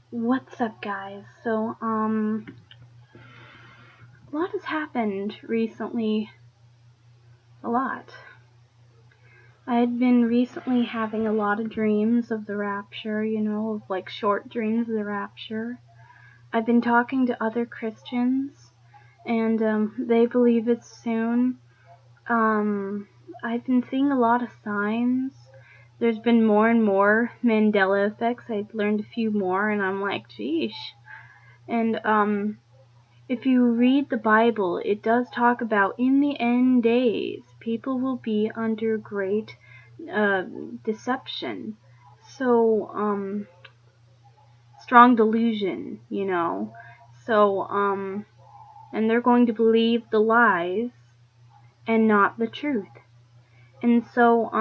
What's up, guys? A lot has happened recently. A lot. I had been recently having a lot of dreams of the rapture, of like short dreams of the rapture. I've been talking to other Christians, and they believe it's soon. I've been seeing a lot of signs. There's been more and more Mandela effects. I've learned a few more, and I'm like, geesh. And if you read the Bible, it does talk about in the end days, people will be under great deception. So, strong delusion, So, and they're going to believe the lies and not the truth. And so,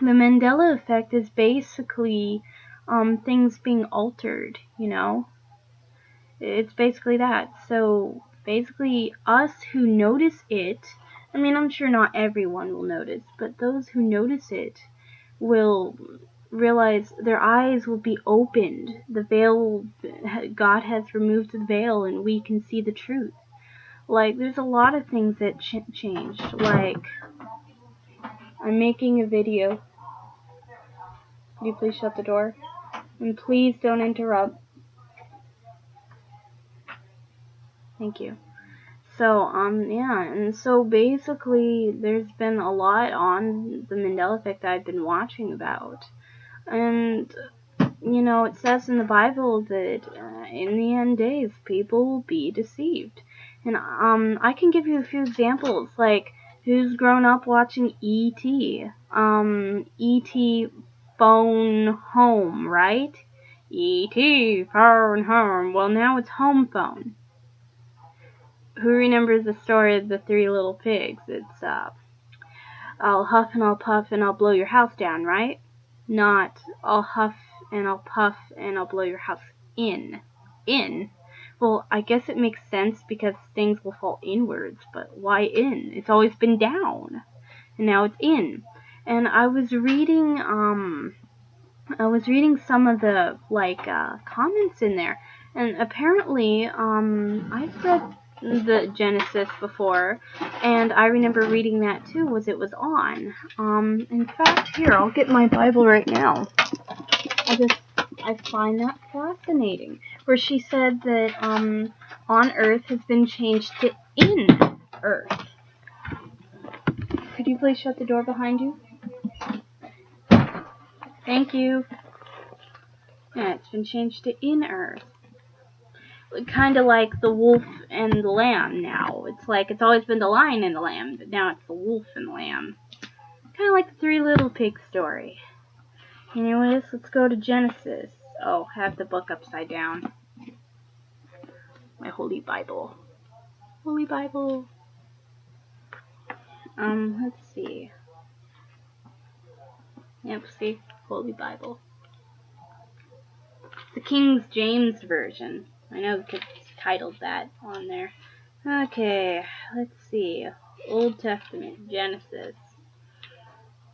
the Mandela effect is basically things being altered, It's basically that. So basically us who notice it, I mean, I'm sure not everyone will notice, but those who notice it will realize their eyes will be opened. The veil, God has removed the veil and we can see the truth. Like, there's a lot of things that changed. Like, I'm making a video. Could you please shut the door? And please don't interrupt. Thank you. So, yeah, and so basically there's been a lot on the Mandela effect I've been watching about. And, it says in the Bible that in the end days, people will be deceived. And, I can give you a few examples, like, who's grown up watching E.T.? E.T. Phone Home, right? E.T. Phone Home. Well, now it's Home Phone. Who remembers the story of the three little pigs? It's, I'll huff and I'll puff and I'll blow your house down, right? Not, I'll huff and I'll puff and I'll blow your house in. In? Well, I guess it makes sense because things will fall inwards, but why in? It's always been down. And now it's in. And I was reading some of the, comments in there. And apparently, I've read the Genesis before, and I remember reading that too, it was on. In fact, here, I'll get my Bible right now. I find that fascinating, where she said that, on earth has been changed to in earth. Could you please shut the door behind you? Thank you. Yeah, it's been changed to in earth. Kind of like the wolf and the lamb now. It's like it's always been the lion and the lamb, but now it's the wolf and the lamb. Kind of like the Three Little Pigs story. Anyways, let's go to Genesis. Oh, I have the book upside down. My Holy Bible. Holy Bible. Let's see. Yep, see? Holy Bible. The King James Version. I know because it's titled that on there. Okay, let's see. Old Testament, Genesis.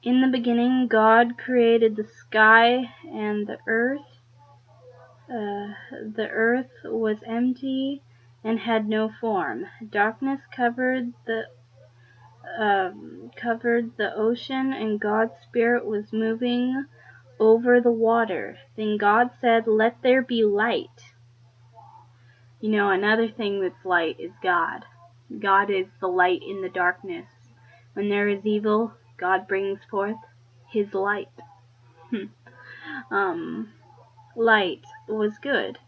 In the beginning, God created the sky and the earth. The earth was empty and had no form. Darkness covered the ocean, and God's Spirit was moving over the water. Then God said, "Let there be light." Another thing that's light is God. God is the light in the darkness. When there is evil, God brings forth His light. Light was good.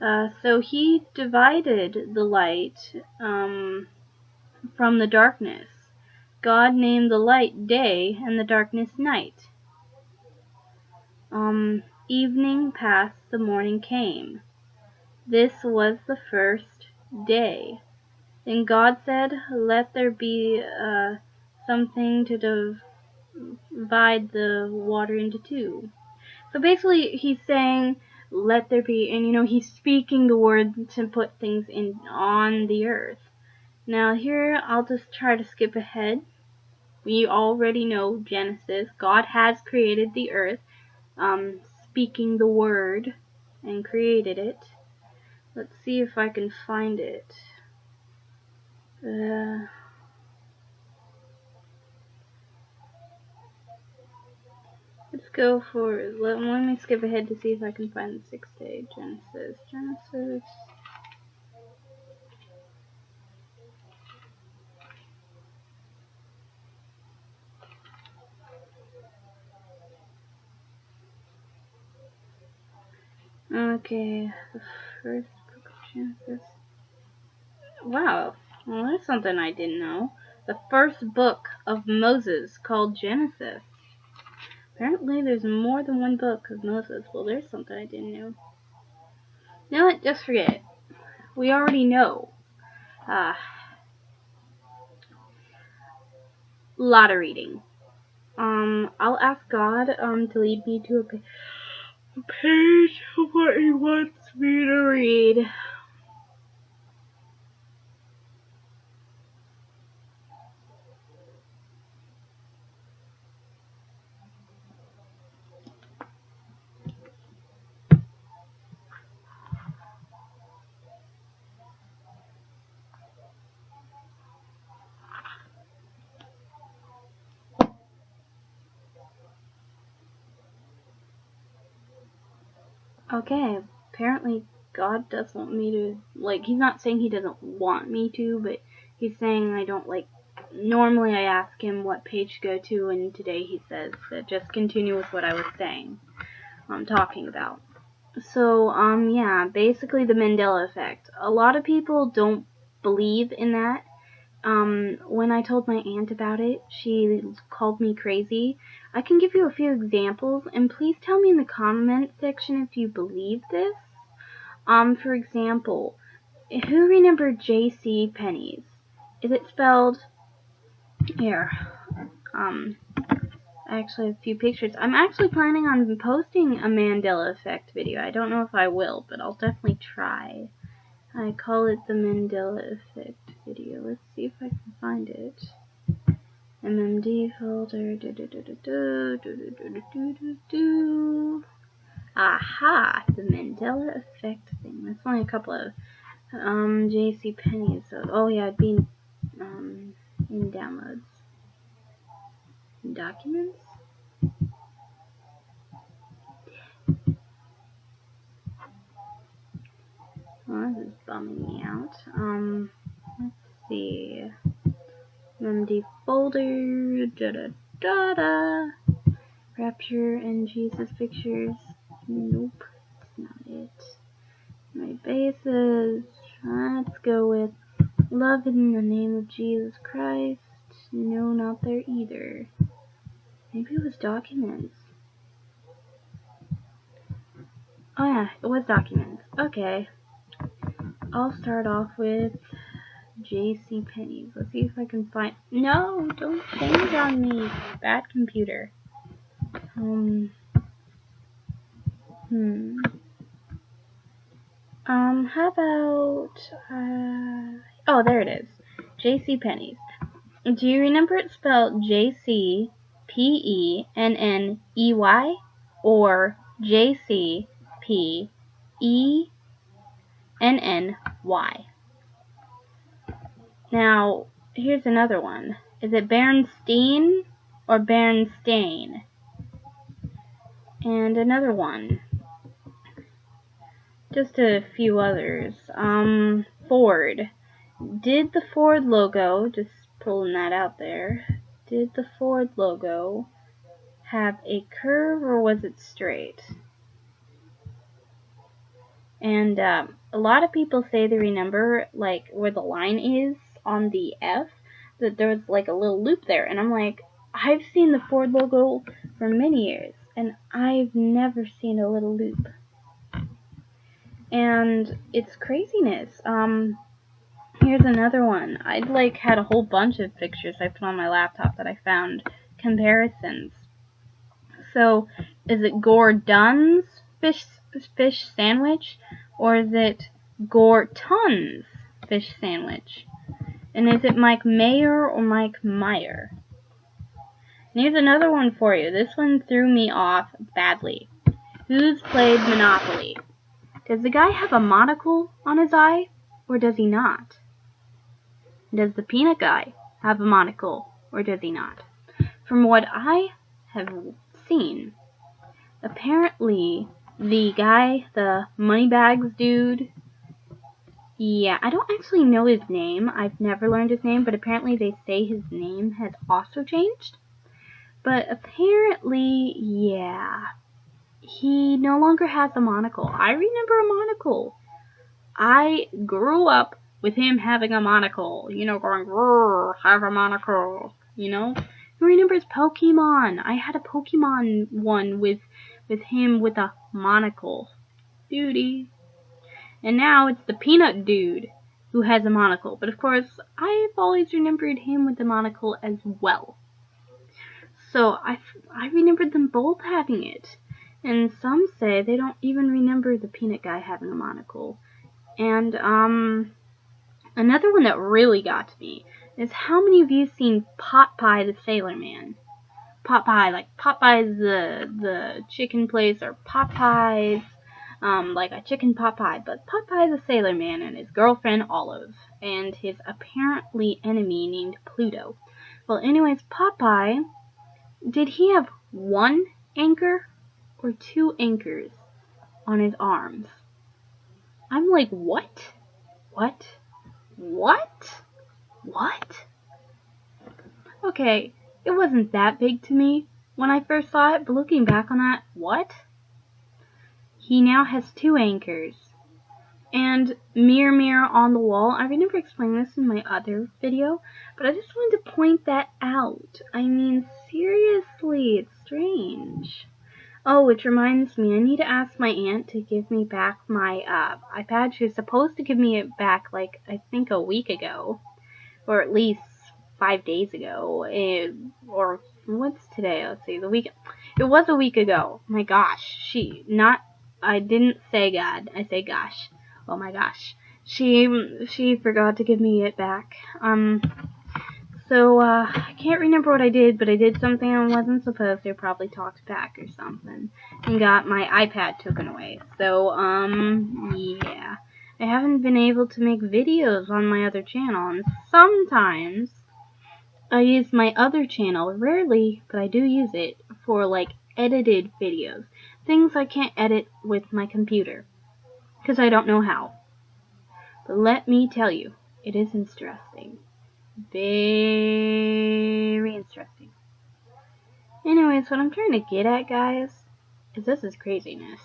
So He divided the light from the darkness. God named the light day and the darkness night. Evening passed, the morning came. This was the first day. Then God said, "Let there be something to divide the water into two." So basically, he's saying, "Let there be," and he's speaking the word to put things on the earth. Now here, I'll just try to skip ahead. We already know Genesis. God has created the earth, speaking the word, and created it. Let's see if I can find it. Let's go for, let me skip ahead to see if I can find the 6th day. Genesis. Okay, the first book of Genesis. Wow, well, there's something I didn't know. The first book of Moses called Genesis. Apparently there's more than one book of Moses. Well, there's something I didn't know. You know what? Just forget it. We already know. Lot of reading. I'll ask God to lead me to a page of what He wants me to read. Okay, apparently God does want me to, like, He's not saying He doesn't want me to, but He's saying I don't, like, normally I ask Him what page to go to, and today He says that just continue with what I was saying, talking about. So, yeah, basically the Mandela effect. A lot of people don't believe in that. When I told my aunt about it, she called me crazy. I can give you a few examples, and please tell me in the comment section if you believe this. For example, who remembered J.C. Penney's? Is it spelled here? I actually have a few pictures. I'm actually planning on posting a Mandela effect video. I don't know if I will, but I'll definitely try. I call it the Mandela effect video. Let's see if I can find it. MMD folder. Aha! The Mandela effect thing. That's only a couple of J.C. Penney's. So, oh yeah, it'd be in downloads. Documents? Oh, this is bumming me out. Let's see. MD folder. Rapture and Jesus pictures. Nope, that's not it. My bases. Let's go with love in the name of Jesus Christ. No, not there either. Maybe it was documents. Oh yeah, it was documents. Okay. I'll start off with J.C. Penney's. Let's see if I can find. No, don't change on me, bad computer. How about oh, there it is. J.C. Penney's. Do you remember it spelled J.C.P.E.N.N.E.Y or J.C.P.E.N.N.Y? Now, here's another one. Is it Bernstein or Bernstein? And another one. Just a few others. Ford. Did the Ford logo, just pulling that out there, did the Ford logo have a curve or was it straight? And a lot of people say they remember, like, where the line is on the F, that there was like a little loop there. And I'm like, I've seen the Ford logo for many years, and I've never seen a little loop. And it's craziness. Here's another one. I had a whole bunch of pictures I put on my laptop that I found comparisons. So, is it Gordon's fish sandwich, or is it Gorton's fish sandwich? And is it Mike Mayer or Mike Meyer? And here's another one for you. This one threw me off badly. Who's played Monopoly? Does the guy have a monocle on his eye, or does he not? Does the peanut guy have a monocle, or does he not? From what I have seen, apparently the guy, the Moneybags dude, yeah, I don't actually know his name. I've never learned his name, but apparently they say his name has also changed. But apparently, yeah, he no longer has a monocle. I remember a monocle. I grew up with him having a monocle. You know, going, have a monocle. You know? He remembers Pokemon. I had a Pokemon one with him with a monocle. Beauty. And now it's the Peanut Dude who has a monocle. But of course, I've always remembered him with a monocle as well. So I remembered them both having it. And some say they don't even remember the Peanut Guy having a monocle. And another one that really got to me is, how many of you seen Popeye the Sailor Man? Popeye, like Popeye's the chicken place, or Popeye's like a chicken pot pie, but Popeye's a sailor man and his girlfriend Olive, and his apparently enemy named Pluto. Well, anyways, Popeye, did he have one anchor or two anchors on his arms? I'm like, what? What? What? What? Okay, it wasn't that big to me when I first saw it, but looking back on that, what? He now has two anchors. And mirror, mirror on the wall. I remember explaining this in my other video, but I just wanted to point that out. I mean, seriously, it's strange. Oh, which reminds me, I need to ask my aunt to give me back my iPad. She was supposed to give me it back, like, I think a week ago. Or at least 5 days ago. Or, what's today? Let's see, it was a week ago. My gosh, I didn't say God, I say gosh. Oh my gosh. She forgot to give me it back. So I can't remember what I did, but I did something I wasn't supposed to. Probably talked back or something. And got my iPad taken away. So, yeah. I haven't been able to make videos on my other channel. And sometimes I use my other channel, rarely, but I do use it, for, like, edited videos. Things I can't edit with my computer. Because I don't know how. But let me tell you, it is interesting. Very interesting. Anyways, what I'm trying to get at, guys, is this is craziness.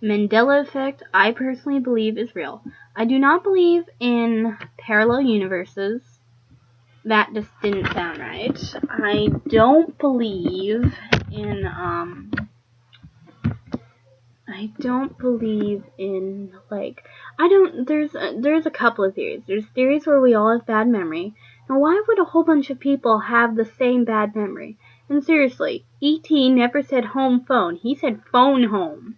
Mandela effect, I personally believe, is real. I do not believe in parallel universes. That just didn't sound right. I don't believe in, there's a couple of theories. There's theories where we all have bad memory. Now, why would a whole bunch of people have the same bad memory? And seriously, E.T. never said home phone. He said phone home.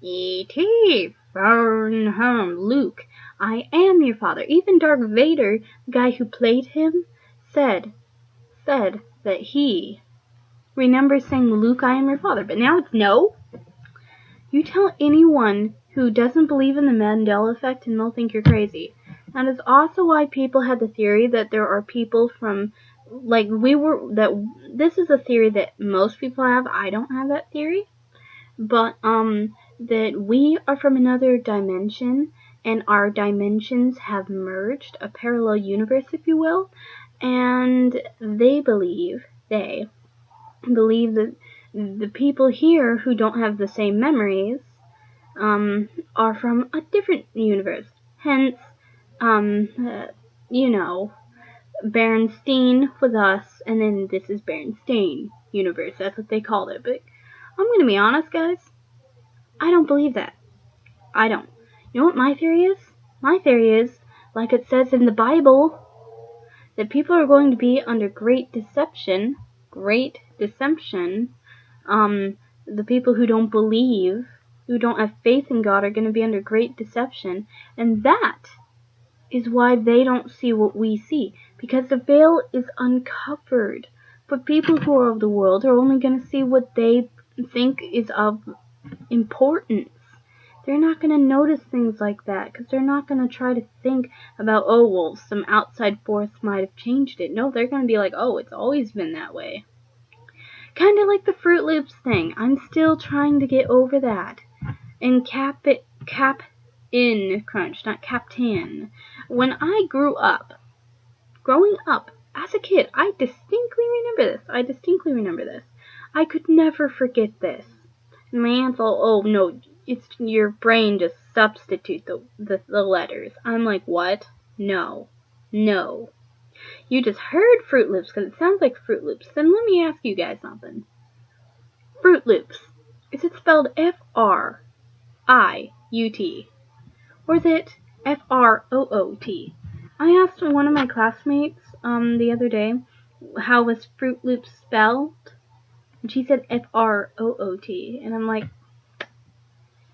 E.T. phone home. Luke, I am your father. Even Darth Vader, the guy who played him, said that he remembers saying, Luke, I am your father. But now it's no. You tell anyone who doesn't believe in the Mandela effect and they'll think you're crazy. That is also why people had the theory that there are people from, this is a theory that most people have. I don't have that theory. But, that we are from another dimension and our dimensions have merged, a parallel universe, if you will. And they believe that the people here who don't have the same memories are from a different universe. Hence, Berenstain was us, and then this is Berenstain universe. That's what they called it. But I'm going to be honest, guys. I don't believe that. I don't. You know what my theory is? My theory is, like it says in the Bible, that people are going to be under great deception. Great deception. The people who don't believe, who don't have faith in God, are going to be under great deception. And that is why they don't see what we see. Because the veil is uncovered. But people who are of the world are only going to see what they think is of importance. They're not going to notice things like that because they're not going to try to think about, oh, well, some outside force might have changed it. No, they're going to be like, oh, it's always been that way. Kind of like the Fruit Loops thing. I'm still trying to get over that. And Cap'n Crunch, not Captain. When I growing up, as a kid, I distinctly remember this. I could never forget this. And my aunt thought, oh, no, it's your brain just substitute the letters. I'm like, what? No. You just heard Fruit Loops because it sounds like Fruit Loops. Then let me ask you guys something. Fruit Loops. Is it spelled F-R-I-U-T? Or is it F-R-O-O-T? I asked one of my classmates the other day how was Fruit Loops spelled, and she said F-R-O-O-T, and I'm like,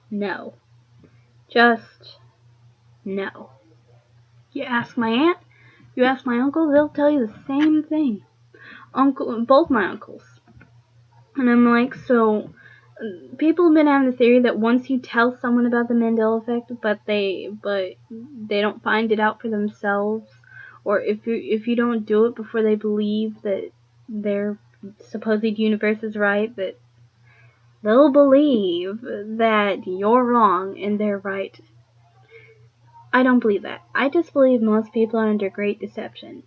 no. Just no. You ask my aunt, you ask my uncle, they'll tell you the same thing. Both my uncles. And I'm like, so people have been having the theory that once you tell someone about the Mandela effect, but they don't find it out for themselves, or if you don't do it before they believe that their supposed universe is right, that they'll believe that you're wrong and they're right. I don't believe that. I just believe most people are under great deception.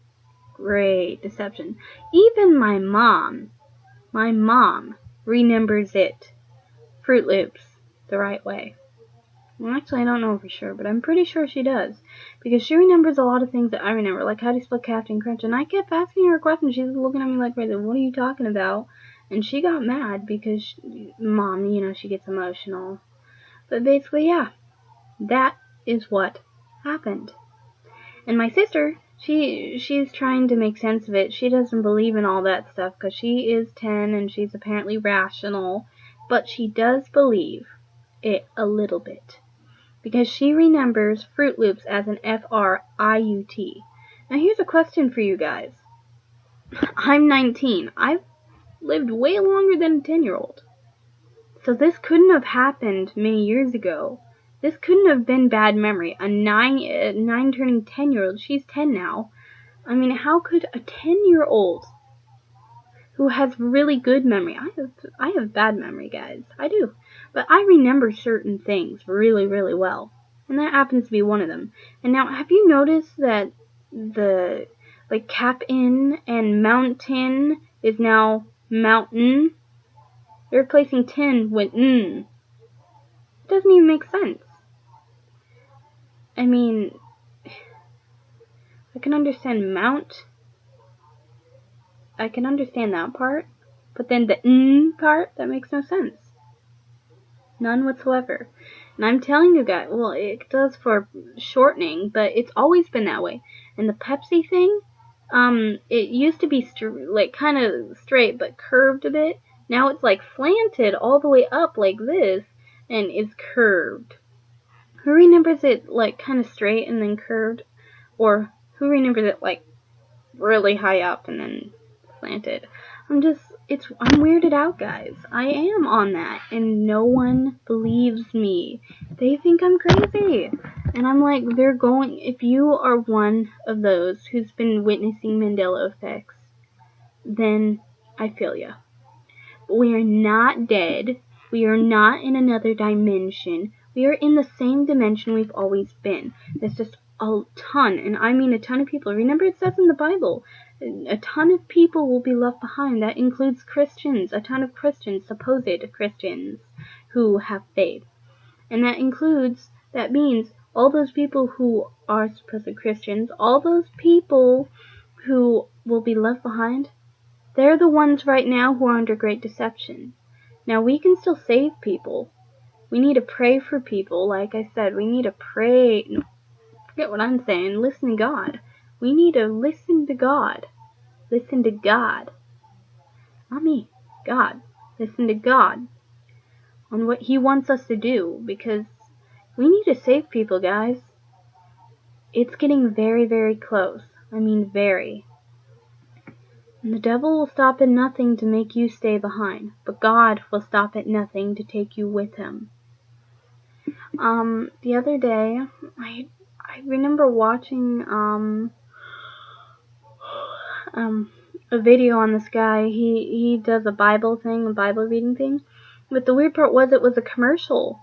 Great deception. Even my mom remembers it. Fruit Loops the right way. Well, actually, I don't know for sure, but I'm pretty sure she does. Because she remembers a lot of things that I remember, like how do you spell Captain Crunch? And I kept asking her a question. She's looking at me like, what are you talking about? And she got mad because Mom, she gets emotional. But basically, yeah, that is what happened. And my sister, she's trying to make sense of it. She doesn't believe in all that stuff because she is 10 and she's apparently rational. But she does believe it a little bit. Because she remembers Fruit Loops as an F-R-I-U-T. Now here's a question for you guys. I'm 19. I've lived way longer than a 10-year-old. So this couldn't have happened many years ago. This couldn't have been bad memory. A 9 turning 10-year-old, she's 10 now. I mean, how could a 10-year-old who has really good memory, I have bad memory, guys. I do. But I remember certain things really, really well. And that happens to be one of them. And now, have you noticed that the, Cap-in and mountain is now mountain? They're replacing tin with n. It doesn't even make sense. I mean, I can understand mount. I can understand that part. But then the n part, that makes no sense. None whatsoever. And I'm telling you guys, well, it does for shortening, but it's always been that way. And the Pepsi thing, it used to be kind of straight, but curved a bit. Now it's slanted all the way up like this, and it's curved. Who remembers it kind of straight and then curved? Or who remembers it really high up and then slanted? I'm weirded out, guys. I am on that, and no one believes me. They think I'm crazy. And I'm like, if you are one of those who's been witnessing Mandela effects, then I feel ya. But we are not dead. We are not in another dimension. We are in the same dimension we've always been. There's just a ton, and I mean a ton of people. Remember, it says in the Bible, a ton of people will be left behind. That includes Christians, a ton of Christians, supposed Christians, who have faith. And that means all those people who are supposed Christians, all those people who will be left behind, they're the ones right now who are under great deception. Now, we can still save people. We need to pray for people. Like I said, we need to pray. No, forget what I'm saying. Listen to God. We need to listen to God. Listen to God. Not me. God. Listen to God on what He wants us to do, because we need to save people, guys. It's getting very, very close. I mean, very. And the devil will stop at nothing to make you stay behind, but God will stop at nothing to take you with Him. The other day, I remember watching, a video on this guy. He does a Bible thing, a Bible reading thing. But the weird part was it was a commercial.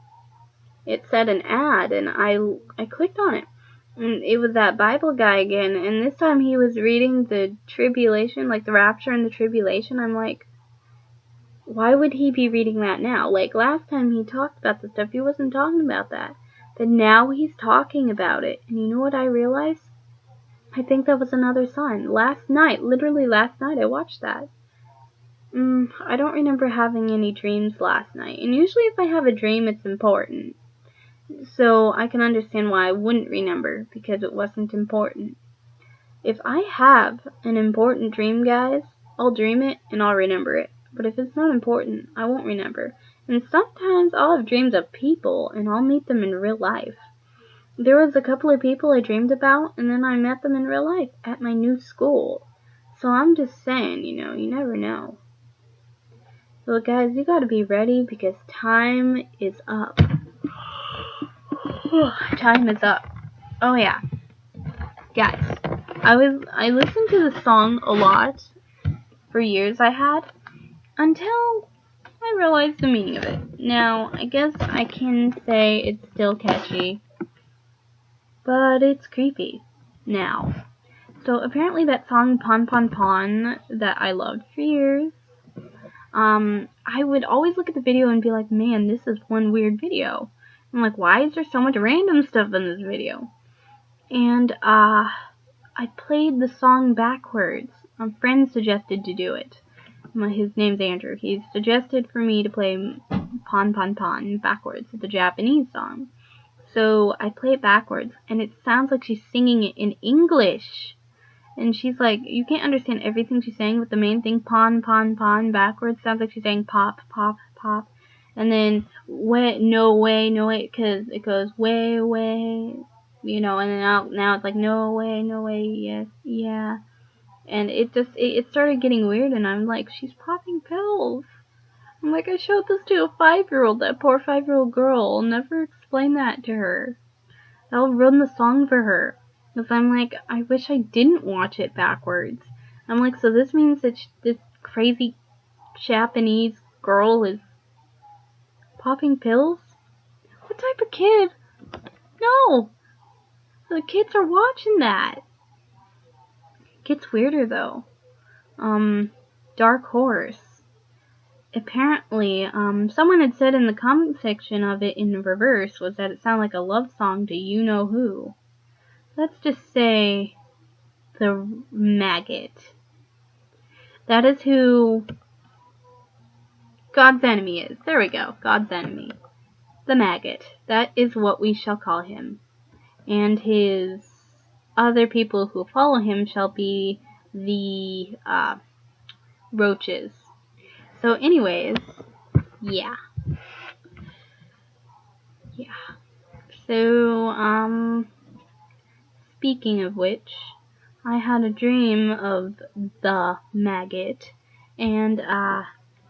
It said an ad, and I clicked on it. And it was that Bible guy again, and this time he was reading the tribulation, like the rapture and the tribulation. I'm like, why would he be reading that now? Like, last time he talked about the stuff, he wasn't talking about that. But now he's talking about it. And you know what I realized? I think that was another sign. Last night, literally last night, I watched that. I don't remember having any dreams last night. And usually if I have a dream, it's important. So I can understand why I wouldn't remember, because it wasn't important. If I have an important dream, guys, I'll dream it and I'll remember it. But if it's not important, I won't remember. And sometimes I'll have dreams of people and I'll meet them in real life. There was a couple of people I dreamed about, and then I met them in real life at my new school. So I'm just saying, you never know. So guys, you gotta be ready because time is up. Time is up. Oh yeah. Guys, I listened to the song a lot for years I had until I realized the meaning of it. Now, I guess I can say it's still catchy, but it's creepy now. So apparently that song Pon Pon Pon that I loved for years, I would always look at the video and be like, man, this is one weird video. I'm like, why is there so much random stuff in this video? And I played the song backwards. A friend suggested to do it. His name's Andrew. He suggested for me to play Pon Pon Pon backwards, the Japanese song. So I play it backwards, and it sounds like she's singing it in English. And she's like, you can't understand everything she's saying, but the main thing, Pon Pon Pon backwards, sounds like she's saying pop, pop, pop. And then, no way, because it goes way, way, and then now it's like, no way, yes, yeah. And it started getting weird, and I'm like, she's popping pills. I'm like, I showed this to a 5-year-old, that poor 5-year-old girl. I'll never explain that to her. I'll run the song for her. Because I'm like, I wish I didn't watch it backwards. I'm like, so this means that this crazy Japanese girl is popping pills? What type of kid? No! The kids are watching that. It gets weirder, though. Dark Horse. Apparently, someone had said in the comment section of it in reverse was that it sounded like a love song to you-know-who. Let's just say the maggot. That is who God's enemy is. There we go. God's enemy. The maggot. That is what we shall call him. And his other people who follow him shall be the roaches. So anyways, yeah. So, speaking of which, I had a dream of the maggot, and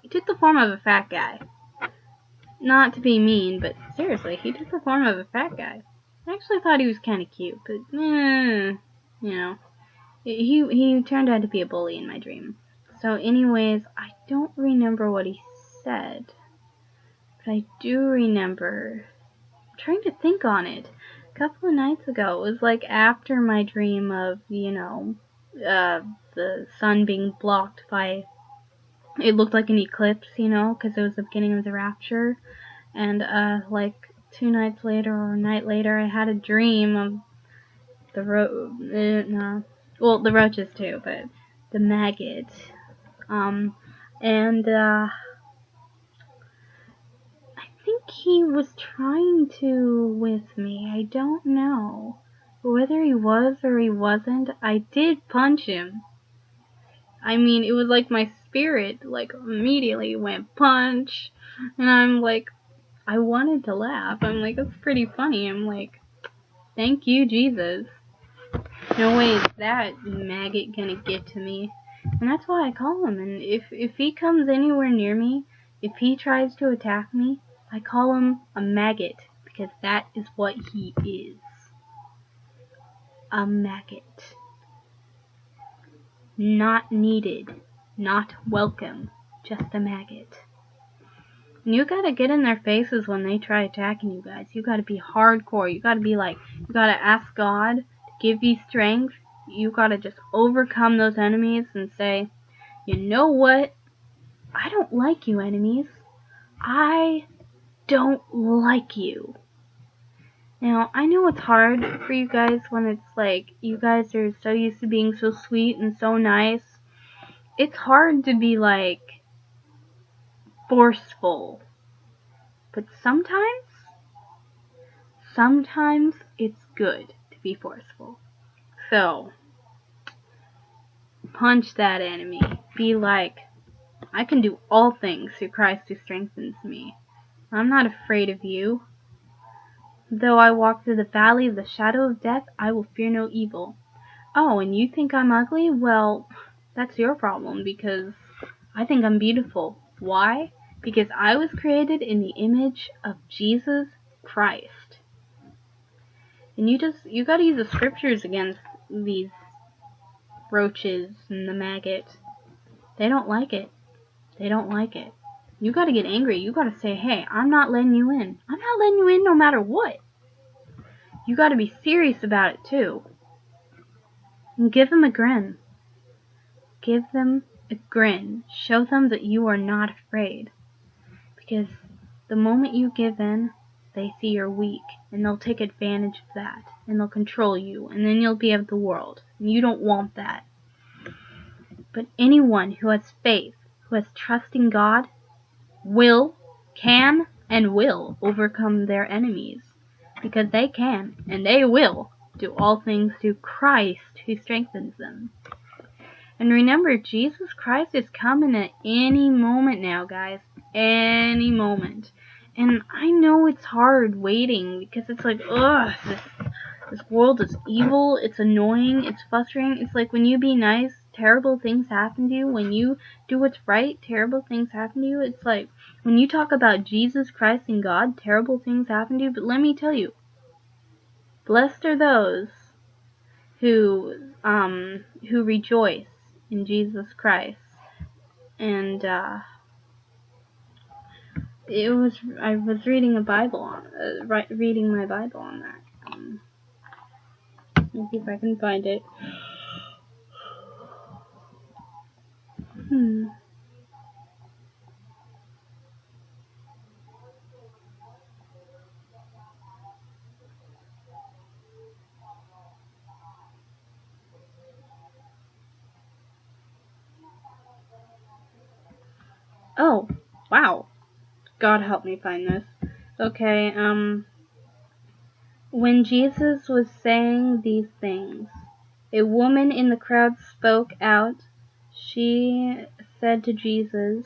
he took the form of a fat guy. Not to be mean, but seriously, he took the form of a fat guy. I actually thought he was kind of cute, but he turned out to be a bully in my dream. So anyways, I don't remember what he said, but I do remember trying to think on it. A couple of nights ago, it was like after my dream of, the sun being blocked by, it looked like an eclipse, because it was the beginning of the rapture. And, like 2 nights later or a night later, I had a dream of the the roaches too, but the maggot. I think he was trying to with me. I don't know. Whether he was or he wasn't, I did punch him. I mean, it was like my spirit, like, immediately went punch. And I'm like, I wanted to laugh. I'm like, that's pretty funny. I'm like, thank you, Jesus. No way is that maggot gonna get to me. And that's why I call him. And if he comes anywhere near me, if he tries to attack me, I call him a maggot, because that is what he is. A maggot. Not needed, not welcome, just a maggot. And you gotta get in their faces when they try attacking you guys. You gotta be hardcore. You gotta be like, you gotta ask God to give you strength. You gotta just overcome those enemies and say, you know what? I don't like you, enemies. I don't like you. Now, I know it's hard for you guys when it's like, you guys are so used to being so sweet and so nice. It's hard to be like, forceful. But sometimes it's good to be forceful. So, punch that enemy. Be like, I can do all things through Christ who strengthens me. I'm not afraid of you. Though I walk through the valley of the shadow of death, I will fear no evil. Oh, and you think I'm ugly? Well, that's your problem, because I think I'm beautiful. Why? Because I was created in the image of Jesus Christ. And you gotta use the scriptures against these roaches and the maggot. They don't like it. They don't like it. You gotta get angry. You gotta say, hey, I'm not letting you in. I'm not letting you in no matter what. You gotta be serious about it too. And give them a grin. Give them a grin. Show them that you are not afraid. Because the moment you give in, they see you're weak, and they'll take advantage of that, and they'll control you, and then you'll be of the world. And you don't want that. But anyone who has faith, who has trust in God, can, and will overcome their enemies. Because they can, and they will, do all things through Christ who strengthens them. And remember, Jesus Christ is coming at any moment now, guys. Any moment. And I know it's hard waiting, because it's like, ugh, this world is evil, it's annoying, it's frustrating. It's like when you be nice, terrible things happen to you. When you do what's right, terrible things happen to you. It's like, when you talk about Jesus Christ and God, terrible things happen to you. But let me tell you, blessed are those who rejoice in Jesus Christ. And I was reading a Bible on reading my Bible on that. Let me see if I can find it. Oh, wow. God help me find this. Okay, when Jesus was saying these things, a woman in the crowd spoke out. She said to Jesus,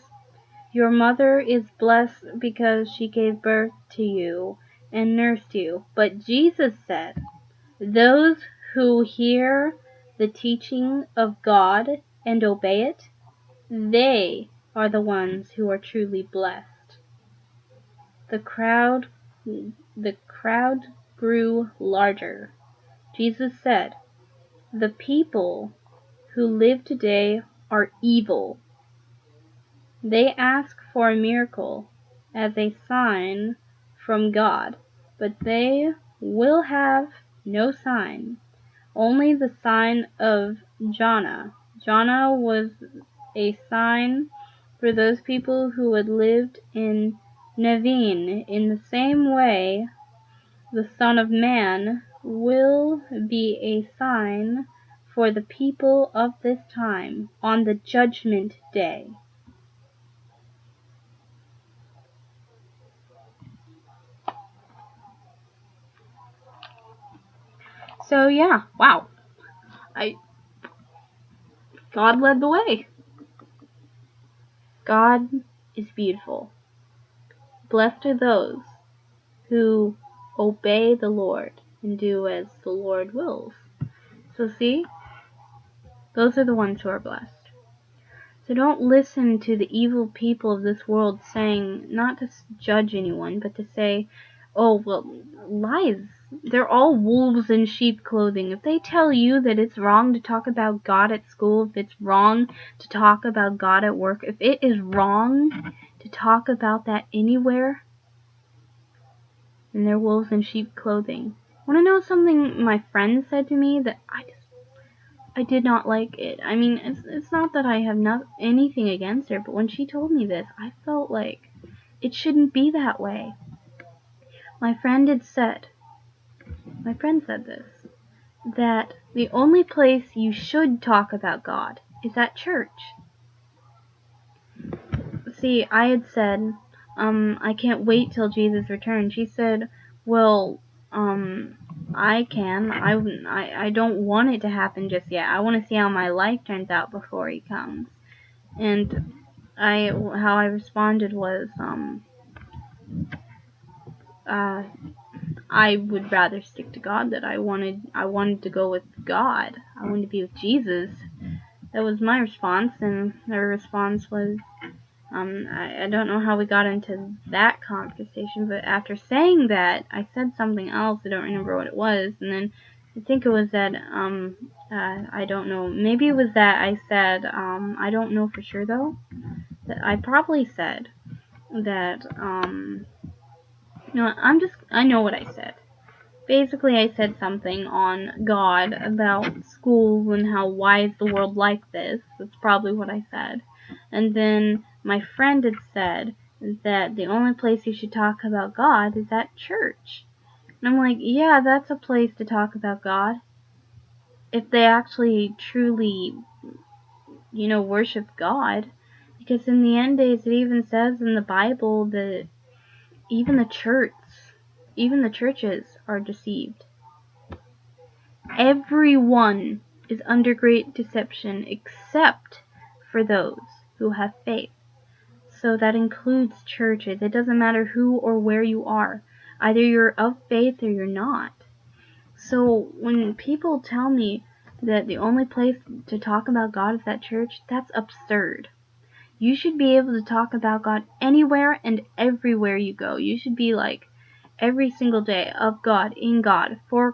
"Your mother is blessed because she gave birth to you and nursed you." But Jesus said, "Those who hear the teaching of God and obey it, they are the ones who are truly blessed." The crowd grew larger. Jesus said, "The people who live today are evil. They ask for a miracle as a sign from God, but they will have no sign, only the sign of Jonah." Jonah was a sign for those people who had lived in Nineveh. In the same way, the Son of Man will be a sign for the people of this time on the judgment day. So yeah, wow. God led the way. God is beautiful. Blessed are those who obey the Lord and do as the Lord wills. So see, those are the ones who are blessed. So don't listen to the evil people of this world saying, not to judge anyone, but to say, Oh, well, lies. They're all wolves in sheep clothing. If they tell you that it's wrong to talk about God at school, if it's wrong to talk about God at work, if it is wrong to talk about that anywhere, then they're wolves in sheep clothing. Want to know something my friend said to me that I did not like it. I mean, it's not that I have anything against her, but when she told me this, I felt like it shouldn't be that way. My friend said this, that the only place you should talk about God is at church. See, I had said, I can't wait till Jesus returns. She said, well, I can. I don't want it to happen just yet. I want to see how my life turns out before he comes. And how I responded was, I would rather stick to God. That I wanted to go with God. I wanted to be with Jesus. That was my response, and her response was, I don't know how we got into that conversation, but after saying that, I said something else. I don't remember what it was, and then I think it was that, I don't know, maybe it was that I said, I don't know for sure though, that I probably said that, no, I know what I said. Basically, I said something on God about school and how, why is the world like this? That's probably what I said. And then my friend had said that the only place you should talk about God is at church. And I'm like, yeah, that's a place to talk about God. If they actually truly, worship God. Because in the end days, it even says in the Bible that even the churches are deceived. Everyone is under great deception except for those who have faith. So that includes churches. It doesn't matter who or where you are. Either you're of faith or you're not. So when people tell me that the only place to talk about God is at church, that's absurd. You should be able to talk about God anywhere and everywhere you go. You should be like every single day of God, in God, for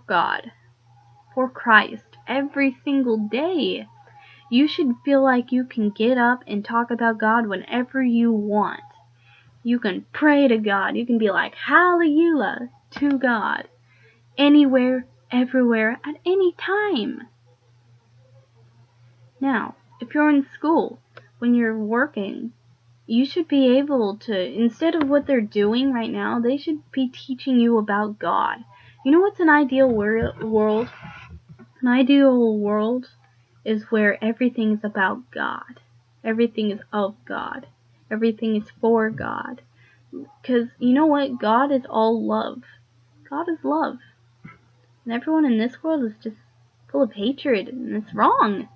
Christ, every single day. You should feel like you can get up and talk about God whenever you want. You can pray to God. You can be like, hallelujah to God. Anywhere, everywhere, at any time. Now, if you're in school, when you're working, you should be able to, instead of what they're doing right now, they should be teaching you about God. You know what's an ideal world? An ideal world is where everything is about God. Everything is of God. Everything is for God. Because you know what? God is all love. God is love. And everyone in this world is just full of hatred, and it's wrong.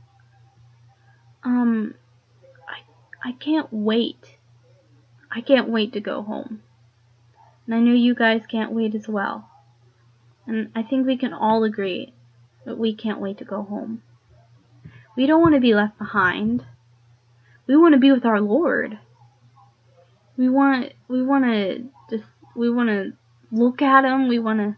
I can't wait. I can't wait to go home. And I know you guys can't wait as well. And I think we can all agree that we can't wait to go home. We don't want to be left behind. We want to be with our Lord. We want to look at him. We want to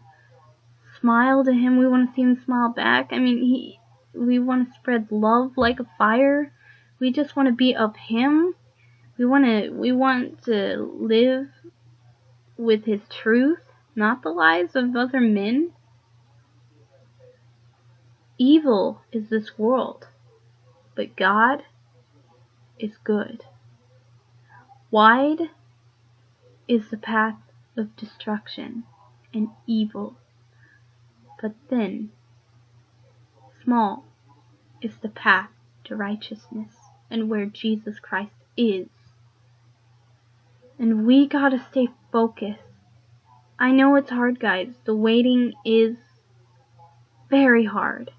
smile to him. We want to see him smile back. I mean, we want to spread love like a fire. We just want to be of him. We want to live with his truth, not the lies of other men. Evil is this world, but God is good. Wide is the path of destruction and evil, but thin, small is the path to righteousness and where Jesus Christ is. And we gotta stay focused. I know it's hard, guys. The waiting is very hard.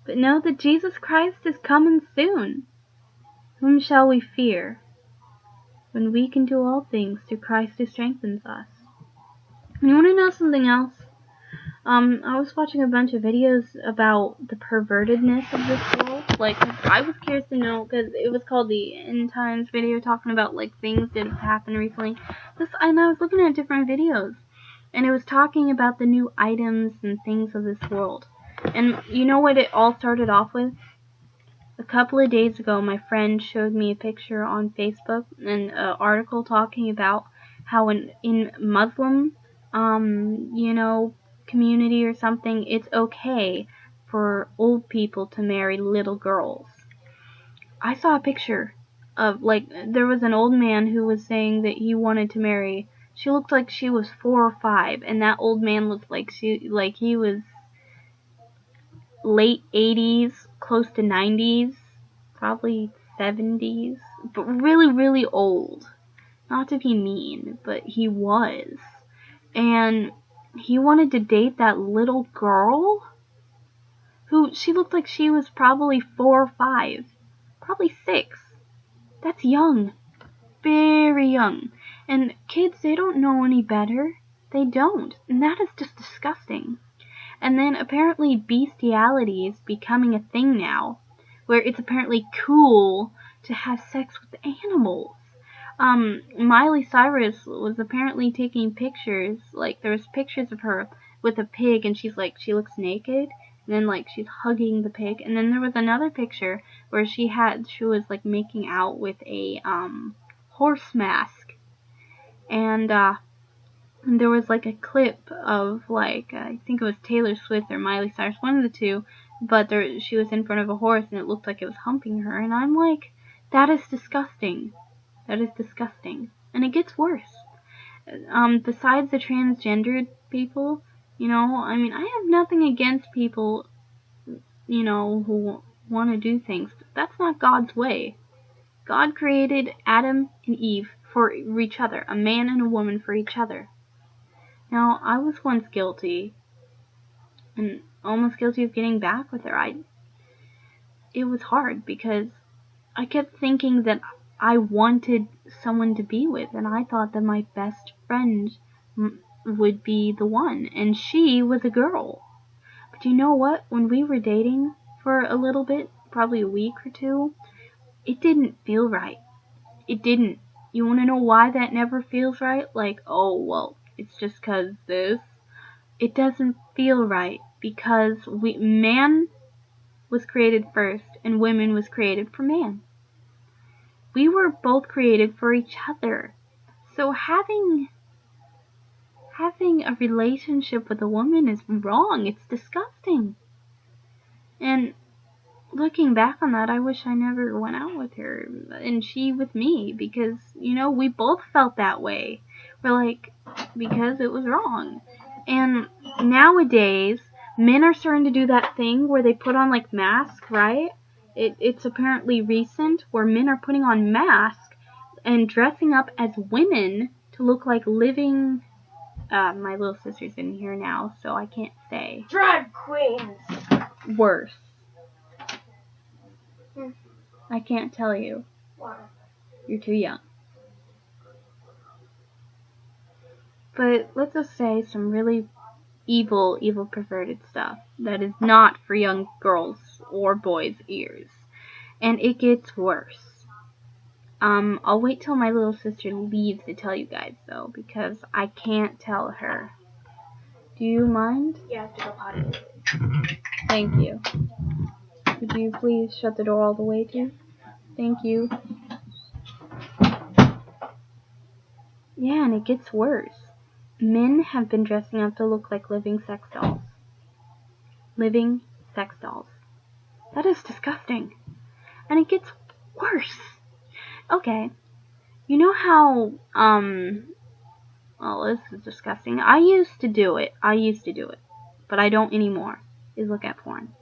But know that Jesus Christ is coming soon. Whom shall we fear when we can do all things through Christ who strengthens us? And you want to know something else? I was watching a bunch of videos about the pervertedness of this world. Like, I was curious to know, because it was called the End Times video, talking about, like, things that have happened recently. And I was looking at different videos. And it was talking about the new items and things of this world. And you know what it all started off with? A couple of days ago, my friend showed me a picture on Facebook, an article talking about how in Muslim, community or something, it's okay for old people to marry little girls. I saw a picture of, like, there was an old man who was saying that he wanted to marry. She looked like she was 4 or 5, and that old man looked like he was late 80s, close to 90s, probably 70s, but really, really old. Not to be mean, but he was. And he wanted to date that little girl who she looked like she was probably 4 or 5, probably 6. That's young. Very young. And kids, they don't know any better. They don't. And that is just disgusting. And then apparently bestiality is becoming a thing now, where it's apparently cool to have sex with animals. Miley Cyrus was apparently taking pictures, like there was pictures of her with a pig, and she looks naked, and then like she's hugging the pig, and then there was another picture where she was like making out with a horse mask, and there was like a clip of like I think it was Taylor Swift or Miley Cyrus, one of the two, but she was in front of a horse and it looked like it was humping her, and I'm like, that is disgusting. That is disgusting, and it gets worse. Besides the transgendered people, I mean, I have nothing against people, who want to do things, but that's not God's way. God created Adam and Eve for each other, a man and a woman for each other. Now, I was once guilty, and almost guilty of getting back with her. It was hard because I kept thinking that I wanted someone to be with, and I thought that my best friend would be the one, and she was a girl. But you know what? When we were dating for a little bit, probably a week or two, it didn't feel right. It didn't. You want to know why that never feels right? Like, oh, well, it's just 'cause this. It doesn't feel right because man was created first and women was created for man. We were both created for each other. So having a relationship with a woman is wrong. It's disgusting. And looking back on that, I wish I never went out with her and she with me, because, we both felt that way. We're like, because it was wrong. And nowadays, men are starting to do that thing where they put on like masks, right? It's apparently recent where men are putting on masks and dressing up as women to look like living. My little sister's in here now, so I can't say. Drag queens. Worse. I can't tell you. Why? You're too young. But let's just say some really evil, perverted stuff that is not for young girls or boys' ears. And it gets worse. I'll wait till my little sister leaves to tell you guys, though, because I can't tell her. Do you mind? Yeah, I have to go potty. Thank you. Could you please shut the door all the way, too? Thank you. Yeah, and it gets worse. Men have been dressing up to look like living sex dolls. Living sex dolls. That is disgusting. And it gets worse. Okay. You know how, well, this is disgusting. I used to do it. But I don't anymore. Is look at porn.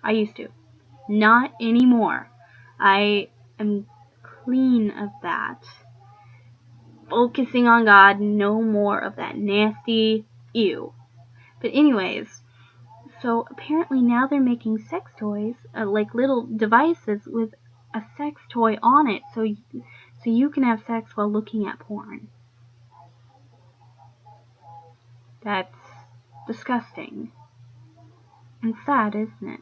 I used to. Not anymore. I am clean of that. Focusing on God, no more of that nasty ew. But anyways, so apparently now they're making sex toys, like little devices with a sex toy on it, so you can have sex while looking at porn. That's disgusting. And sad, isn't it?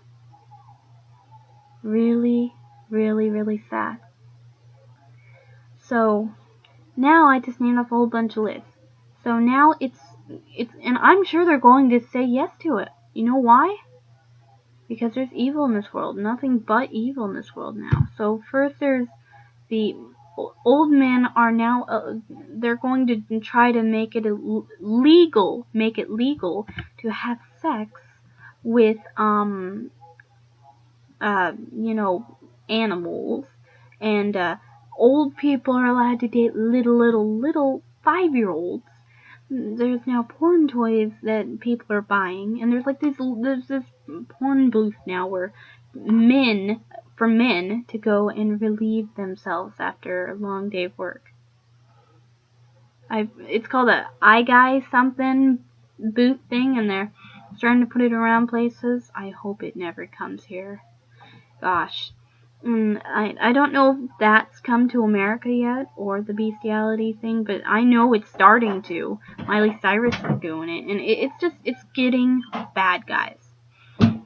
Really, really, really sad. So now I just named off a whole bunch of lists. So now it's and I'm sure they're going to say yes to it. You know why? Because there's evil in this world, nothing but evil in this world now. So first there's the old men are now they're going to try to make it legal to have sex with animals, and old people are allowed to date little 5-year-olds. There's now porn toys that people are buying, and there's this porn booth now where men to go and relieve themselves after a long day of work. It's called a iGuy something booth thing, and they're starting to put it around places. I hope it never comes here. Gosh. I don't know if that's come to America yet, or the bestiality thing, but I know it's starting to. Miley Cyrus is doing it, and it's getting bad, guys.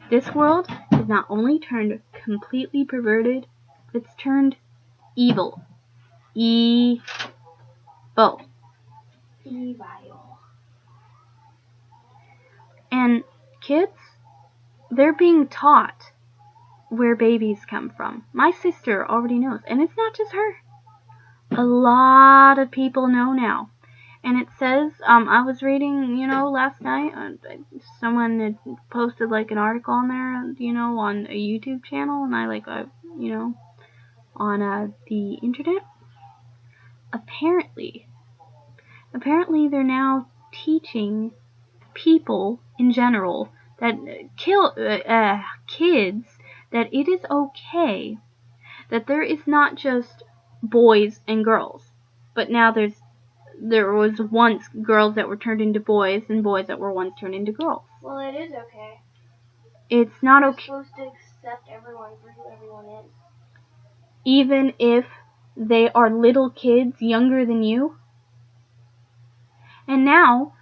This world is not only turned completely perverted, it's turned evil. Evil. And kids, they're being taught where babies come from. My sister already knows, and it's not just her. A lot of people know now. And it says, I was reading, last night, someone had posted like an article on there, on a YouTube channel, and I on the internet. Apparently they're now teaching people in general that kids, that it is okay, that there is not just boys and girls, but now there was once girls that were turned into boys and boys that were once turned into girls. Well, it is okay. It's not okay. You're supposed to accept everyone for who everyone is. Even if they are little kids younger than you. And now,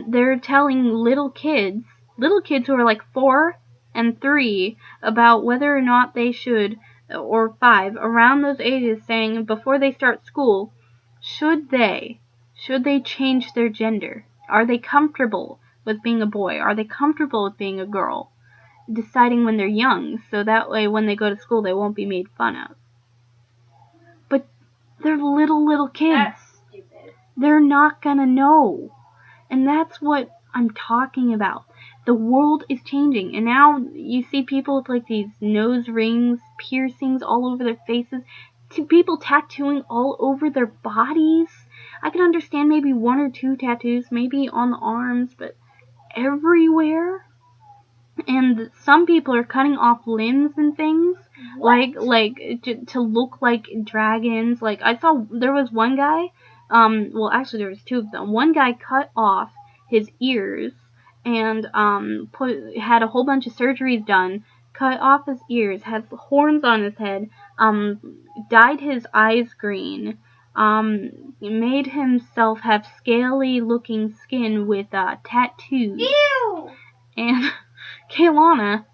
they're telling little kids who are like 4 and 3, about whether or not they should, or 5, around those ages, saying before they start school, should they change their gender? Are they comfortable with being a boy? Are they comfortable with being a girl? Deciding when they're young, so that way when they go to school they won't be made fun of. But they're little kids. That's stupid. They're not gonna know. And that's what I'm talking about. The world is changing, and now you see people with like these nose rings, piercings all over their faces, to people tattooing all over their bodies. I can understand maybe 1 or 2 tattoos, maybe on the arms, but everywhere. And some people are cutting off limbs and things, like to look like dragons. Like I saw, there was one guy. Well, actually, there was 2 of them. One guy cut off his ears and had a whole bunch of surgeries done. Cut off his ears, had horns on his head. Dyed his eyes green. Made himself have scaly-looking skin with tattoos. Ew! And Kaylana,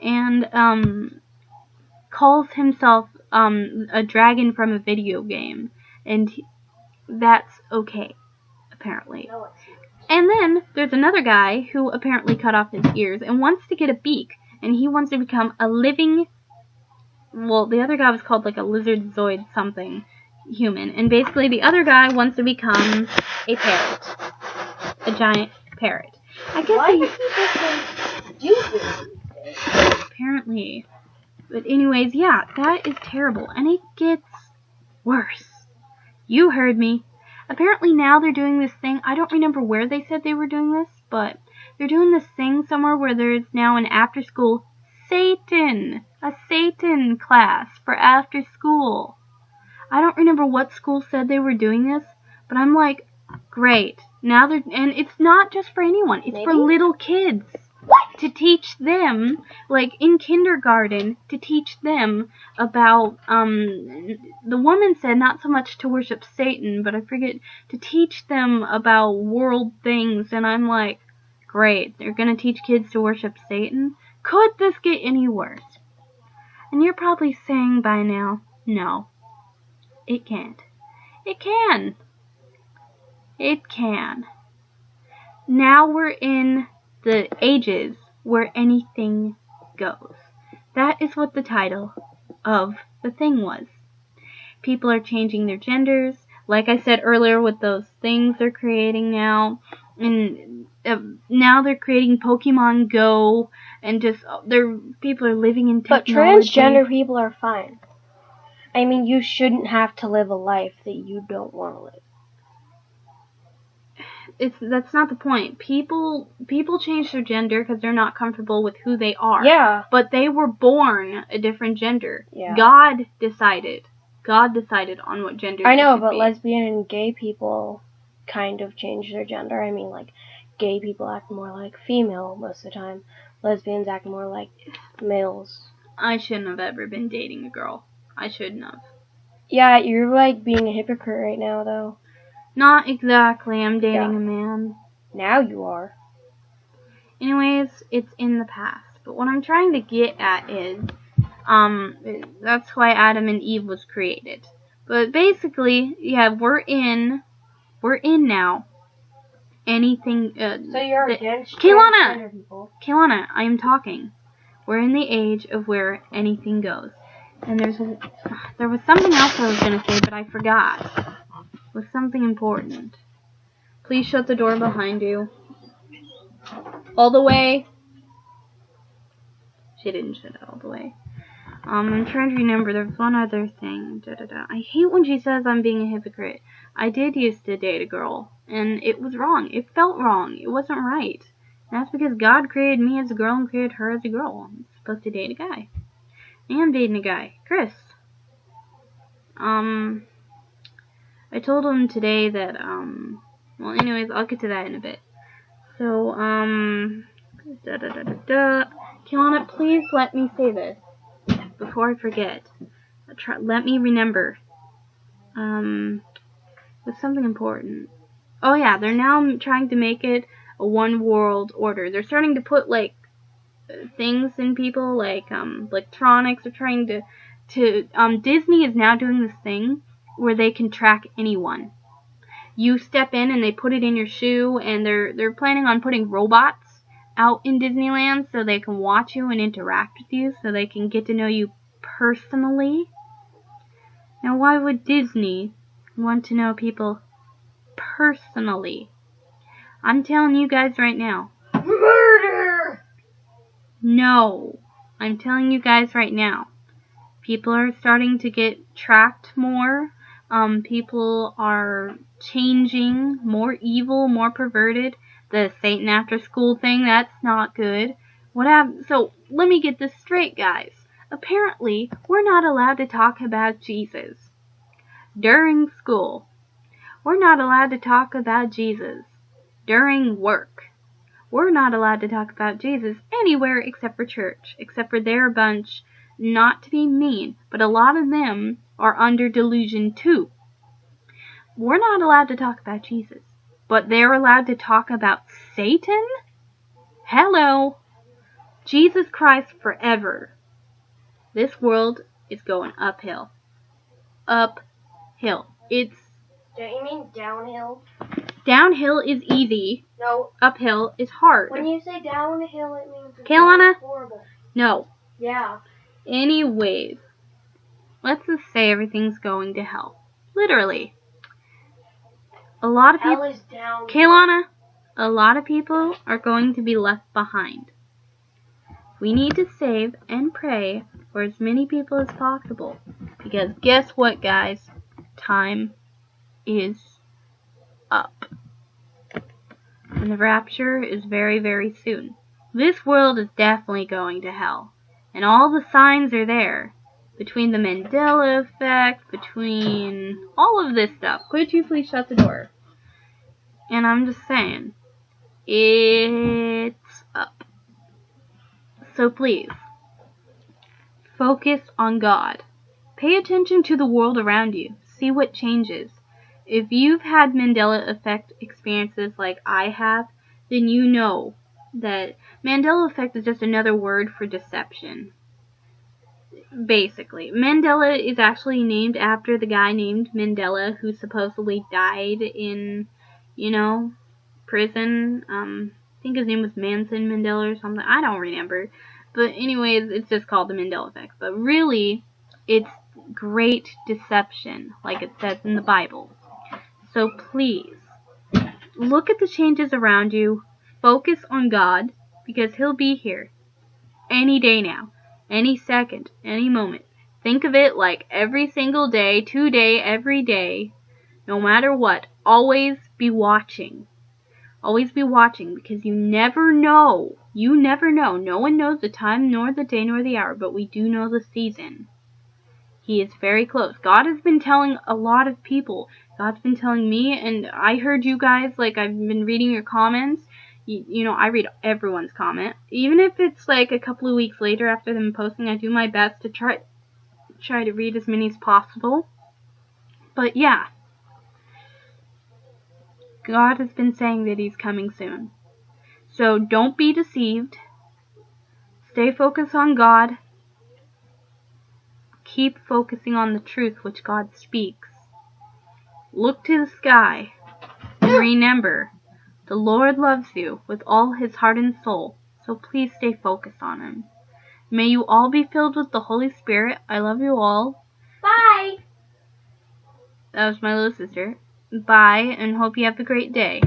and calls himself a dragon from a video game, and that's okay, apparently. No, it's not. And then there's another guy who apparently cut off his ears and wants to get a beak, and he wants to become a living, well, the other guy was called like a lizard-zoid something human, and basically the other guy wants to become a parrot, a giant parrot. I guess Why do people do this? Apparently. But anyways, yeah, that is terrible. And it gets worse. You heard me. Apparently now they're doing this thing. I don't remember where they said they were doing this, but they're doing this thing somewhere where there's now an after-school a Satan class for after school. I don't remember what school said they were doing this, but I'm like, great. Now and it's not just for anyone. It's for little kids. What? To teach them, like in kindergarten, to teach them about, the woman said not so much to worship Satan, but I forget, to teach them about world things, and I'm like, great, they're gonna teach kids to worship Satan? Could this get any worse? And you're probably saying by now, no, it can't. It can. It can. Now we're in the ages where anything goes. That is what the title of the thing was. People are changing their genders, like I said earlier with those things they're creating now, and now they're creating Pokemon Go, and just people are living in technology. But transgender people are fine. I mean, you shouldn't have to live a life that you don't want to live. That's not the point. People change their gender because they're not comfortable with who they are. Yeah. But they were born a different gender. Yeah. God decided on what gender. I know, should but be. lesbian and gay people kind of change their gender. I mean, like, gay people act more like female most of the time. Lesbians act more like males. I shouldn't have ever been dating a girl. I shouldn't have. Yeah, you're like being a hypocrite right now, though. Not exactly. I'm dating a man. Now you are. Anyways, it's in the past. But what I'm trying to get at is, that's why Adam and Eve was created. But basically, yeah, we're in now. Anything. So you're against Kaylana! transgender people? Kaylana, I am talking. We're in the age of where anything goes. And there was something else I was gonna say, but I forgot. It was something important. Please shut the door behind you. All the way. She didn't shut it all the way. I'm trying to remember. There was one other thing. I hate when she says I'm being a hypocrite. I did used to date a girl, and it was wrong. It felt wrong. It wasn't right. And that's because God created me as a girl and created her as a girl. I'm supposed to date a guy. I am dating a guy. Chris. I told him today that, well, anyways, I'll get to that in a bit. So, Kiana, please let me say this before I forget. Let me remember. It's something important. Oh yeah, they're now trying to make it a one world order. They're starting to put, like, things in people, like, electronics. They're trying to Disney is now doing this thing where they can track anyone. You step in and they put it in your shoe, and they're planning on putting robots out in Disneyland so they can watch you and interact with you, so they can get to know you personally. Now, why would Disney want to know people personally? I'm telling you guys right now. Murder! No. I'm telling you guys right now. People are starting to get tracked more. People are changing, more evil, more perverted. The Satan after school thing, that's not good. So, let me get this straight, guys. Apparently, we're not allowed to talk about Jesus during school. We're not allowed to talk about Jesus during work. We're not allowed to talk about Jesus anywhere except for church, except for their bunch. Not to be mean, but a lot of them are under delusion too. We're not allowed to talk about Jesus, but they're allowed to talk about Satan? Hello. Jesus Christ forever. This world is going uphill. Uphill. Don't you mean downhill? Downhill is easy. No. Uphill is hard. When you say downhill, it means it's Kaylana? horrible. No. Yeah. Anyways, let's just say everything's going to hell. Literally. A lot of people. Hell is down. Kaylana, a lot of people are going to be left behind. We need to save and pray for as many people as possible. Because guess what, guys? Time is up. And the rapture is very, very soon. This world is definitely going to hell. And all the signs are there. Between the Mandela effect, between all of this stuff. Could you please shut the door? And I'm just saying, it's up. So please, focus on God. Pay attention to the world around you. See what changes. If you've had Mandela effect experiences like I have, then you know that Mandela effect is just another word for deception. Basically, Mandela is actually named after the guy named Mandela who supposedly died in, prison. I think his name was Manson Mandela or something. I don't remember. But anyways, it's just called the Mandela effect. But really, it's great deception, like it says in the Bible. So please, look at the changes around you. Focus on God, because He'll be here any day now, any second, any moment. Think of it like every single day, today, every day, no matter what. Always be watching. Always be watching, because you never know. You never know. No one knows the time, nor the day, nor the hour, but we do know the season. He is very close. God has been telling a lot of people. God's been telling me, and I heard you guys, like, I've been reading your comments. You know, I read everyone's comment. Even if it's like a couple of weeks later after them posting, I do my best to try to read as many as possible. But yeah, God has been saying that He's coming soon. So don't be deceived. Stay focused on God. Keep focusing on the truth which God speaks. Look to the sky and remember, the Lord loves you with all His heart and soul, so please stay focused on Him. May you all be filled with the Holy Spirit. I love you all. Bye! That was my little sister. Bye, and hope you have a great day.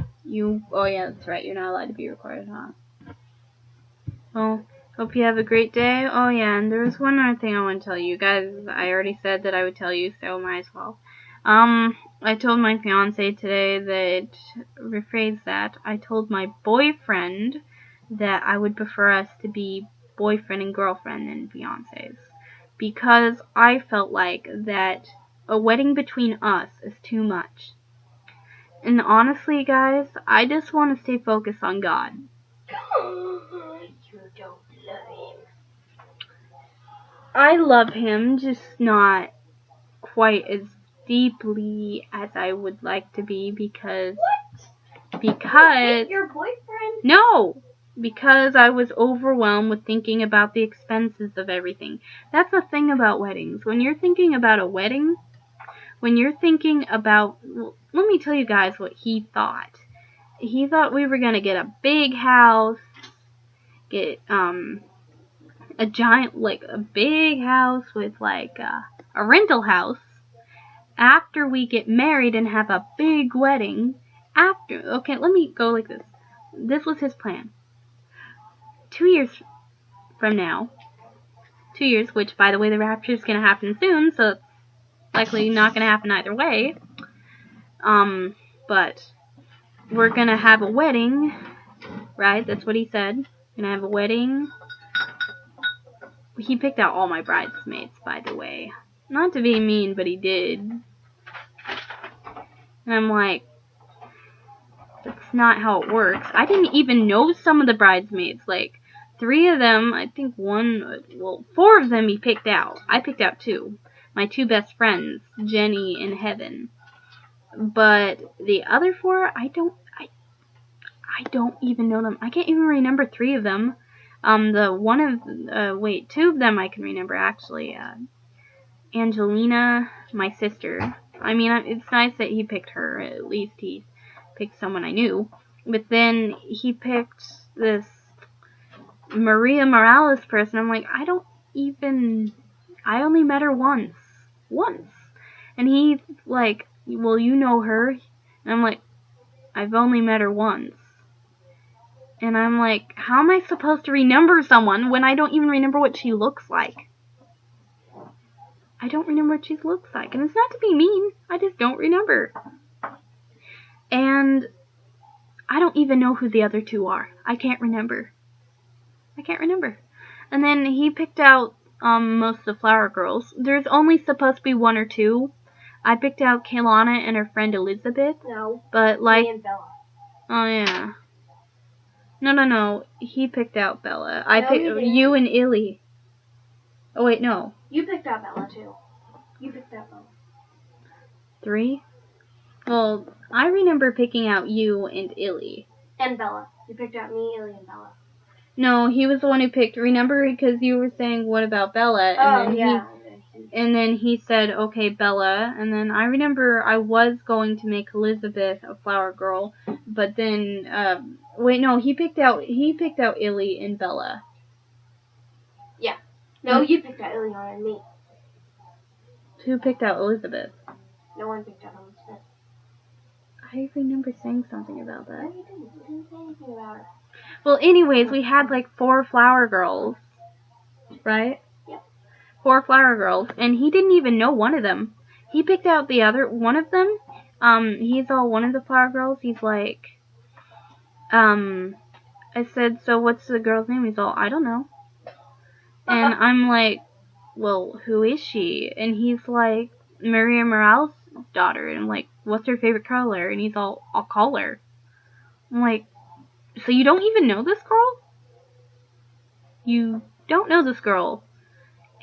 Oh yeah, that's right, you're not allowed to be recorded, huh? Well, hope you have a great day. Oh yeah, and there was one other thing I want to tell you guys. I already said that I would tell you, so might as well. I told my fiance today that, rephrase that, I told my boyfriend that I would prefer us to be boyfriend and girlfriend than fiancés. Because I felt like that a wedding between us is too much. And honestly, guys, I just want to stay focused on God. You don't love Him. I love Him, just not quite as deeply as I would like to be, because... What? Because... Your boyfriend? No! Because I was overwhelmed with thinking about the expenses of everything. That's the thing about weddings. When you're thinking about a wedding, when you're thinking about... Well, let me tell you guys what he thought. He thought we were going to get a big house, get a giant, like a big house with like a rental house, after we get married and have a big wedding. Okay, let me go like this. This was his plan. 2 years from now, 2 years, which by the way the rapture is going to happen soon, so it's likely not going to happen either way. But we're going to have a wedding, right? That's what he said. Going to have a wedding. He picked out all my bridesmaids, by the way. Not to be mean, but he did. And I'm like, that's not how it works. I didn't even know some of the bridesmaids. Like, 3 of them, I think 4 of them he picked out. I picked out 2. My 2 best friends, Jenny and Heaven. But the other 4, I don't even know them. I can't even remember 3 of them. 2 of them I can remember, actually. Angelina, my sister. I mean, it's nice that he picked her. At least he picked someone I knew. But then he picked this Maria Morales person. I'm like, I only met her once. And he's like, well, you know her. And I'm like, I've only met her once. And I'm like, how am I supposed to remember someone when I don't even remember what she looks like? I don't remember what she looks like. And it's not to be mean. I just don't remember. And I don't even know who the other 2 are. I can't remember. And then he picked out most of the flower girls. There's only supposed to be 1 or 2. I picked out Kaylana and her friend Elizabeth. No. But like... Me and Bella. Oh, yeah. No. He picked out Bella. I No, picked you didn't. you and Illy. Oh, wait, no. You picked out Bella, too. You picked out Bella. 3? Well, I remember picking out you and Illy. And Bella. You picked out me, Illy, and Bella. No, he was the one who picked. Remember, because you were saying, what about Bella? And then yeah. And then he said, okay, Bella. And then I remember I was going to make Elizabeth a flower girl, but then wait, no, he picked out Illy and Bella. Yeah. No, you picked out Ileana and me. Who picked out Elizabeth? No one picked out Elizabeth. I remember saying something about that. No, you didn't. You didn't say anything about her. Well, anyways, we had like 4 flower girls, right? Yeah. 4 flower girls, and he didn't even know one of them. He picked out the other one of them. He's all one of the flower girls. He's like, I said, so what's the girl's name? He's all, I don't know. And I'm like, well, who is she? And he's like, Maria Morales' daughter. And I'm like, what's her favorite color? And he's all, I'll call her. I'm like, so you don't even know this girl? You don't know this girl.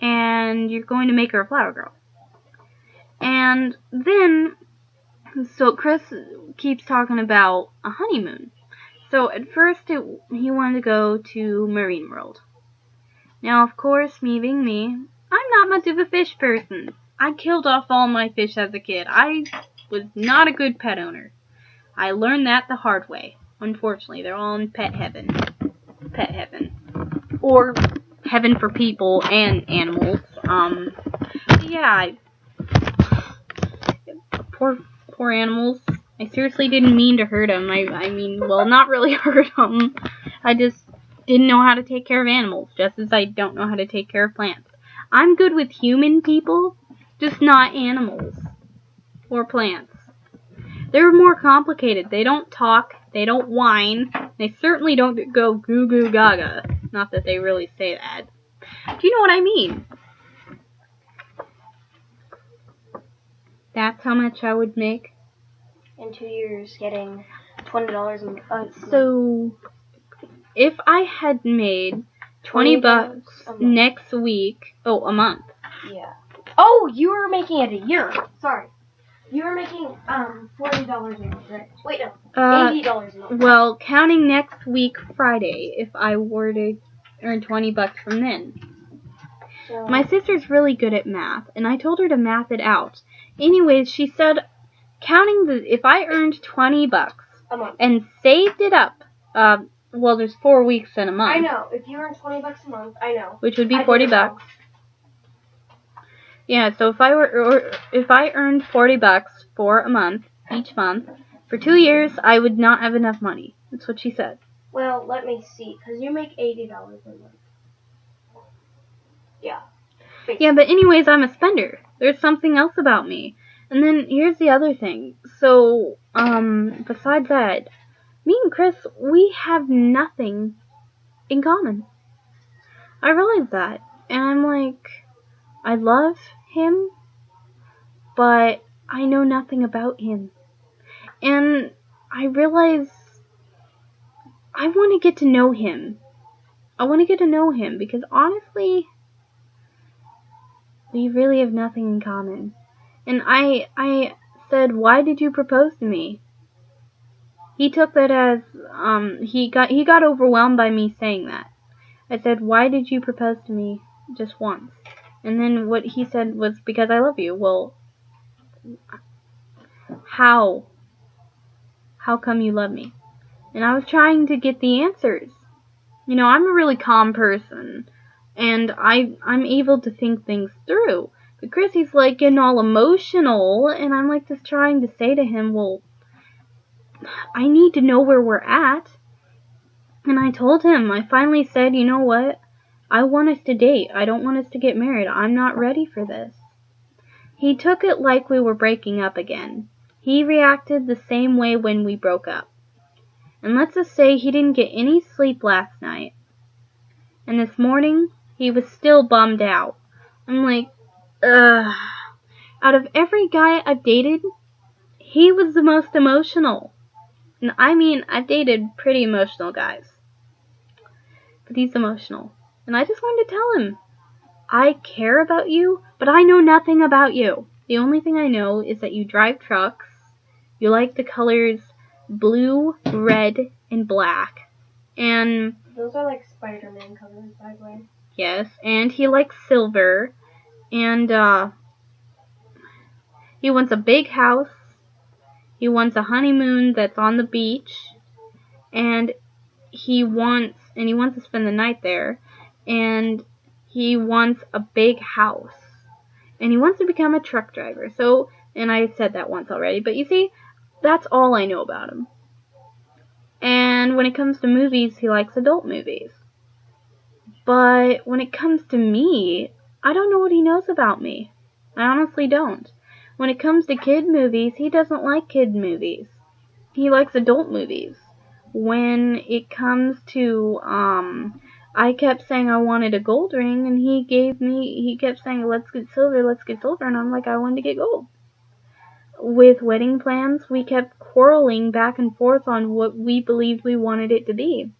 And you're going to make her a flower girl. And then, so Chris keeps talking about a honeymoon. So at first he wanted to go to Marine World. Now, of course, me being me, I'm not much of a fish person. I killed off all my fish as a kid. I was not a good pet owner. I learned that the hard way. Unfortunately, they're all in pet heaven. Pet heaven. Or heaven for people and animals. Yeah, poor animals. I seriously didn't mean to hurt them. I mean, well, not really hurt them. I just didn't know how to take care of animals, just as I don't know how to take care of plants. I'm good with human people, just not animals or plants. They're more complicated. They don't talk. They don't whine. They certainly don't go goo goo gaga. Not that they really say that. Do you know what I mean? That's how much I would make. In 2 years, getting $20 a month. So, if I had made $20 next week, a month. Yeah. Oh, you were making it a year. Sorry. You were making $40 a month, right? Wait, no. $80 a month. Well, counting next week Friday, if I were to earn $20 from then. So, my sister's really good at math, and I told her to math it out. Anyways, she said, if I earned $20 a month and saved it up, well, there's 4 weeks in a month. I know. If you earn $20 a month, I know. Which would be $40. Yeah, so if I earned $40 for a month, each month, for 2 years, I would not have enough money. That's what she said. Well, let me see, because you make $80 a month. Yeah. Basically. Yeah, but anyways, I'm a spender. There's something else about me. And then here's the other thing. So, besides that, me and Chris, we have nothing in common. I realize that. And I'm like, I love him, but I know nothing about him. And I realize I want to get to know him. I want to get to know him because honestly, we really have nothing in common. And I said, why did you propose to me? He took that as, he got overwhelmed by me saying that. I said, why did you propose to me just once? And then what he said was, because I love you. Well, how? How come you love me? And I was trying to get the answers. You know, I'm a really calm person, and I'm able to think things through. But Chrissy's like getting all emotional, and I'm like just trying to say to him, well, I need to know where we're at. And I told him, I finally said, you know what? I want us to date. I don't want us to get married. I'm not ready for this. He took it like we were breaking up again. He reacted the same way when we broke up. And let's just say he didn't get any sleep last night. And this morning, he was still bummed out. I'm like, ugh. Out of every guy I've dated, he was the most emotional. And I mean, I've dated pretty emotional guys. But he's emotional. And I just wanted to tell him, I care about you, but I know nothing about you. The only thing I know is that you drive trucks, you like the colors blue, red, and black. And those are like Spider-Man colors, by the way. Yes, and he likes silver. And he wants a big house. He wants a honeymoon that's on the beach. And he wants to spend the night there. And he wants a big house. And he wants to become a truck driver. So, and I said that once already. But you see, that's all I know about him. And when it comes to movies, he likes adult movies. But when it comes to me, I don't know what he knows about me. I honestly don't. When it comes to kid movies, he doesn't like kid movies. He likes adult movies. When it comes to, I kept saying I wanted a gold ring, and he kept saying, let's get silver, and I'm like, I wanted to get gold. With wedding plans, we kept quarreling back and forth on what we believed we wanted it to be.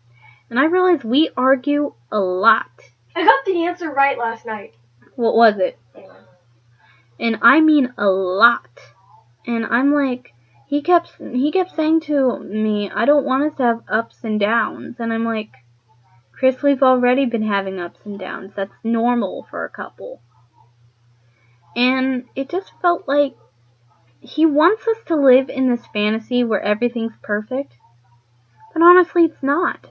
And I realized we argue a lot. I got the answer right last night. What was it? And I mean a lot. And I'm like, he kept saying to me, I don't want us to have ups and downs. And I'm like, Chris, we've already been having ups and downs. That's normal for a couple. And it just felt like he wants us to live in this fantasy where everything's perfect. But honestly, it's not.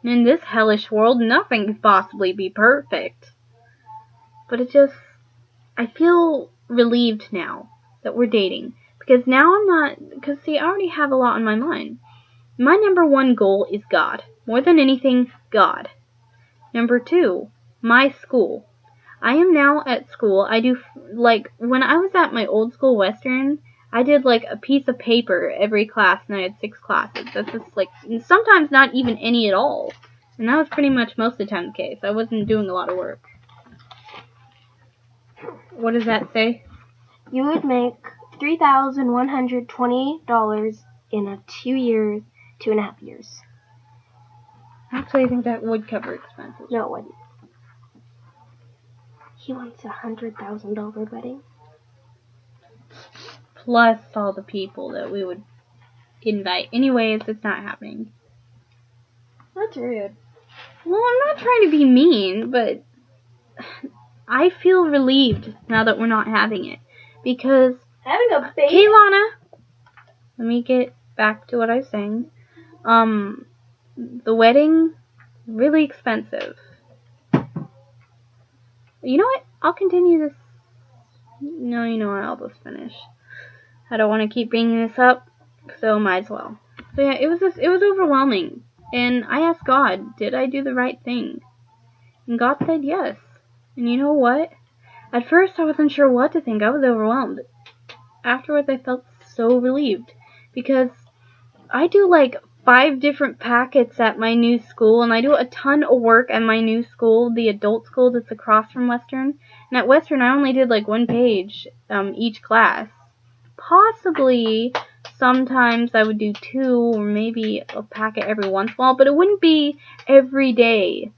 In this hellish world, nothing could possibly be perfect. But I feel relieved now that we're dating. Because now I already have a lot on my mind. My number one goal is God. More than anything, God. Number 2, my school. I am now at school. I do, when I was at my old school, Western, I did, a piece of paper every class, and I had 6 classes. That's just, sometimes not even any at all. And that was pretty much most of the time the case. I wasn't doing a lot of work. What does that say? You would make $3,120 in 2.5 years. Actually, I think that would cover expenses. No, it wouldn't. He wants a $100,000 wedding. Plus all the people that we would invite. Anyways, it's not happening. That's rude. Well, I'm not trying to be mean, but I feel relieved now that we're not having it. Because having a baby. Kaylana, let me get back to what I was saying. The wedding, really expensive. You know what? I'll continue this. No, you know what? I'll just finish. I don't want to keep bringing this up, so might as well. So yeah, it was overwhelming. And I asked God, did I do the right thing? And God said yes. And you know what? At first I wasn't sure what to think. I was overwhelmed. Afterwards I felt so relieved. Because I do 5 different packets at my new school. And I do a ton of work at my new school, the adult school that's across from Western. And at Western I only did 1 page each class. Possibly sometimes I would do 2 or maybe a packet every once in a while, but it wouldn't be every day.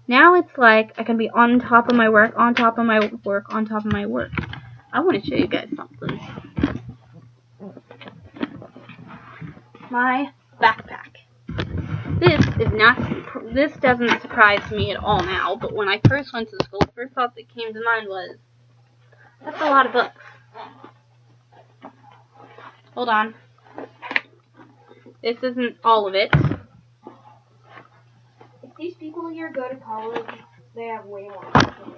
Now it's I can be on top of my work, on top of my work, on top of my work. I want to show you guys something. My backpack. This doesn't surprise me at all now, but when I first went to school, the first thought that came to mind was, that's a lot of books. Hold on. This isn't all of it. If these people here go to college, they have way more than me.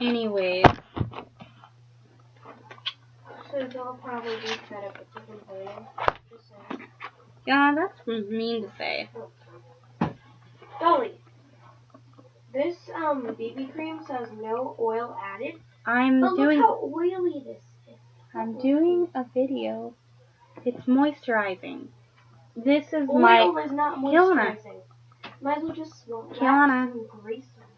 Anyways. So they'll probably be fed up with the complaining. Just saying. Yeah, that's mean to say. Dolly, this BB cream says no oil added. But look how oily this is. I'm doing a video. It's moisturizing. This is oil is not moisturizing. Might as well just Kiana. some grease on it.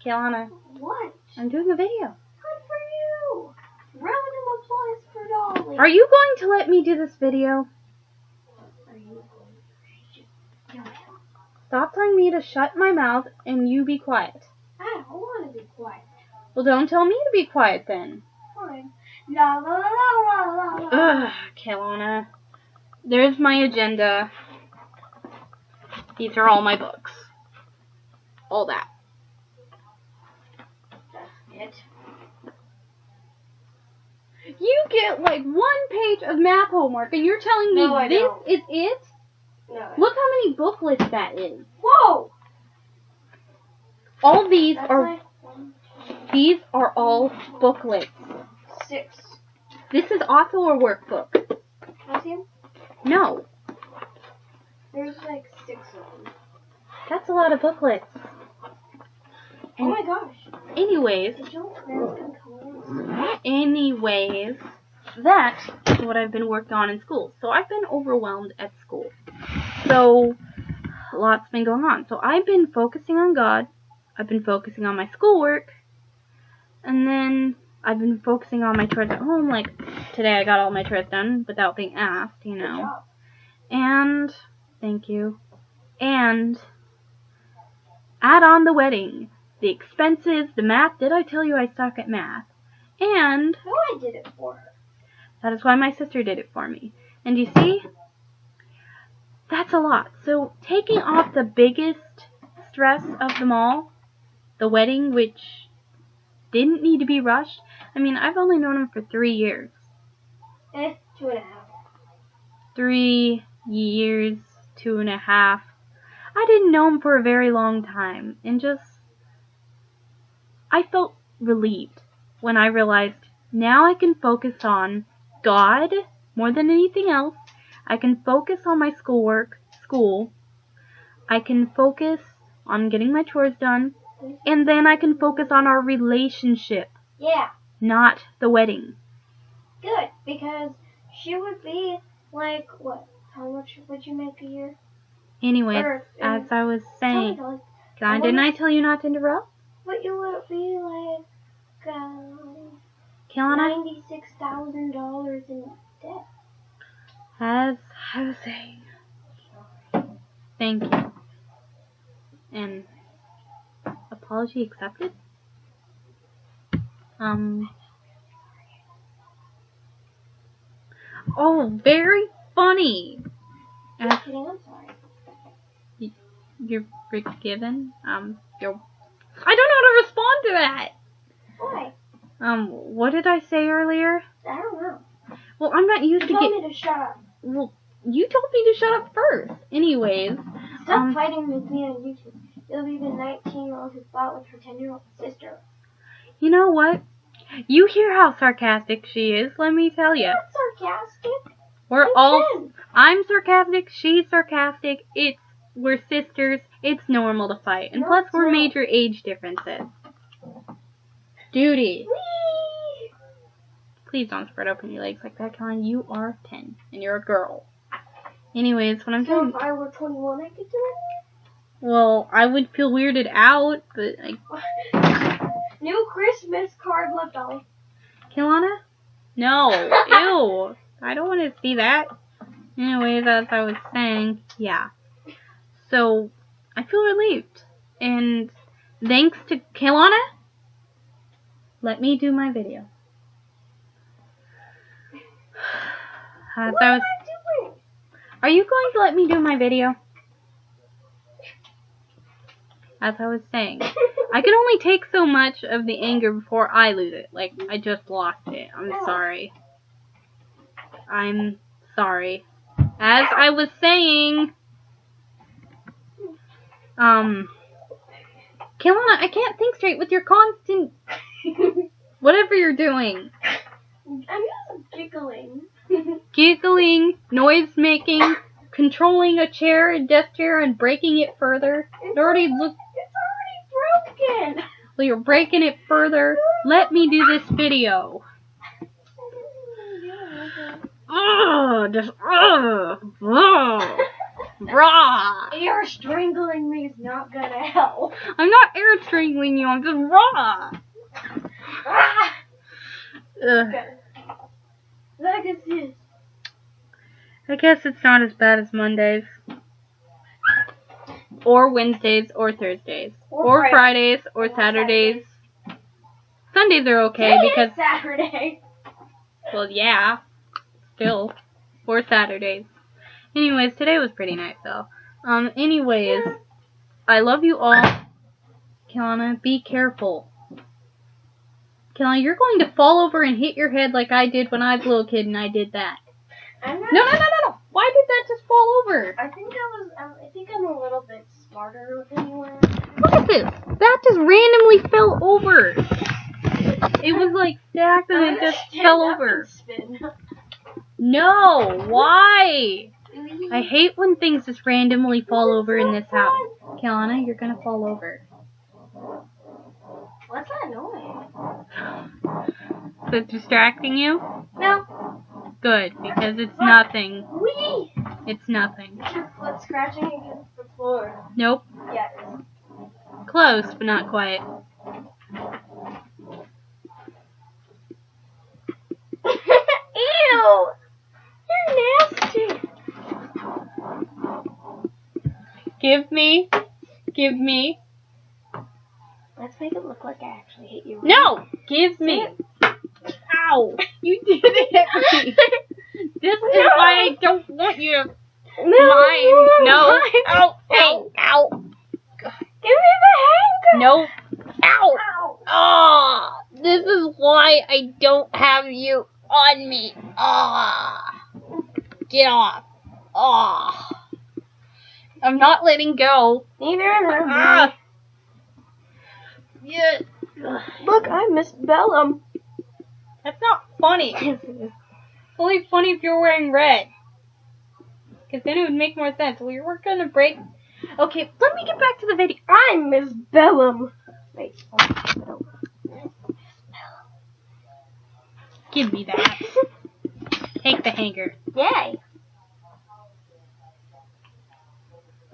Kiana. What? I'm doing a video. Good for you. Round of applause for Dolly. Are you going to let me do this video? Are you going to? Stop telling me to shut my mouth and you be quiet. I don't want to be quiet. Well, don't tell me to be quiet then. Fine. La la la la la la. Ugh, Kelowna. There's my agenda. These are all my books. All that. it. You get like 1 page of math homework, and you're telling me this is it? No. Look how many booklets that is. Whoa! All these That's are like 1, 2, these are all booklets. 6. This is also a workbook. Can I see them? No, There's like 6 of them. that's a lot of booklets. Oh my gosh. Anyways, that is what I've been working on in school. So I've been overwhelmed at school. So a lot's been going on. So I've been focusing on God. I've been focusing on my schoolwork. And then I've been focusing on my chores at home. Like today I got all my chores done without being asked, you know. And thank you. And add on the wedding. The expenses, the math. Did I tell you I suck at math? And no, I did it for her. That is why my sister did it for me. And you see, that's a lot. So taking off the biggest stress of them all, the wedding, which didn't need to be rushed. I mean, I've only known him for 3 years. 2.5. 3 years, 2.5. I didn't know him for a very long time. And I felt relieved when I realized now I can focus on God more than anything else. I can focus on my school. I can focus on getting my chores done. And then I can focus on our relationship. Yeah. Not the wedding. Good, because she would be like, what? How much would you make a year? Anyways, as I was saying, didn't I tell you not to interrupt? But you would be like $96,000 in debt. As I was saying, thank you. And apology accepted? Oh, very funny. Just kidding, I'm sorry. You're forgiven. I don't know how to respond to that. Why? What did I say earlier? I don't know. Well, I'm not used to You told me to shut up. Well, you told me to shut up first. Anyways. Stop fighting with me on YouTube. You'll be the 19-year-old who fought with her 10-year-old sister. You know what? You hear how sarcastic she is, let me tell you. Not sarcastic. I'm sarcastic, she's sarcastic, we're sisters, it's normal to fight. And plus we're major age differences. Duty. Whee! Please don't spread open your legs like that, Colin. You are 10, and you're a girl. Anyways, what I'm doing... So if I were 21, I could do it? Well, I would feel weirded out, but New Christmas card left on. Kilana? No. Ew. I don't want to see that. Anyways, as I was saying, yeah. So, I feel relieved. And thanks to Kilana, let me do my video. What am I doing? Are you going to let me do my video? As I was saying, I can only take so much of the anger before I lose it. Like, I just lost it. I'm sorry. I'm sorry. As I was saying, Kilana, I can't think straight with your constant, whatever you're doing. I'm just giggling. Giggling, noise making, controlling a chair, a desk chair, and breaking it further. It's already broken. Well, you're breaking it further. Let me do this video. Air strangling me is not gonna help. I'm not air strangling you, I'm just raw. I guess it's not as bad as Mondays. Or Wednesdays, or Thursdays. Or Fridays, or Saturdays. Sundays are okay because... Saturday. Well, yeah. Still. Or Saturdays. Anyways, today was pretty nice, though. Anyways, I love you all. Kilana, be careful. Kelly, you're going to fall over and hit your head like I did when I was a little kid and I did that. I'm not, No. Why did that just fall over? I think I'm a little bit smarter than you are. Look at this. That just randomly fell over. It was like stacked and it just fell over. Spin. No, why? I hate when things just randomly fall over in this house. Kelana, you're gonna fall over. What's that noise? Is it distracting you? No. Good, because it's nothing. Wee! It's nothing. Your foot scratching against the floor. Nope. Yes. Close, but not quite. Ew! You're nasty. Give me. Let's make it look like I actually hit you. No! Give me. Ow! You did it at me. This is why I don't want you to mine. No. Ow! Ow! Ow! Give me the hanger. No. Ow! Ow. Ah! This is why I don't have you on me. Ah! Get off. Ah! I'm not letting go. Neither am I. Ah! Yeah. Look, I missed Bellum. That's not funny. It's only funny if you're wearing red. Because then it would make more sense. We were gonna break. Okay, let me get back to the video. I miss Bellum. Wait. Give me that. Take the hanger. Yay.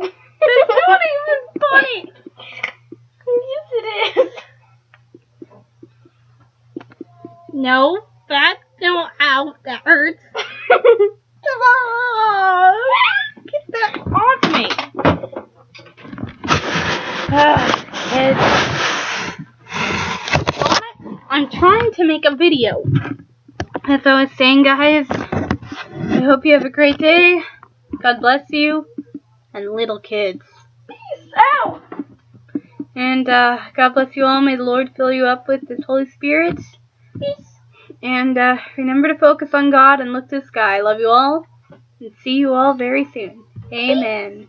It's not even funny. Yes, it is. No, that's no. Ow, that hurts. Get that off me. I'm trying to make a video. As I was saying, guys, I hope you have a great day. God bless you. And little kids. Peace out. And God bless you all. May the Lord fill you up with His Holy Spirit. Peace. And remember to focus on God and look to the sky. Love you all. And see you all very soon. Amen.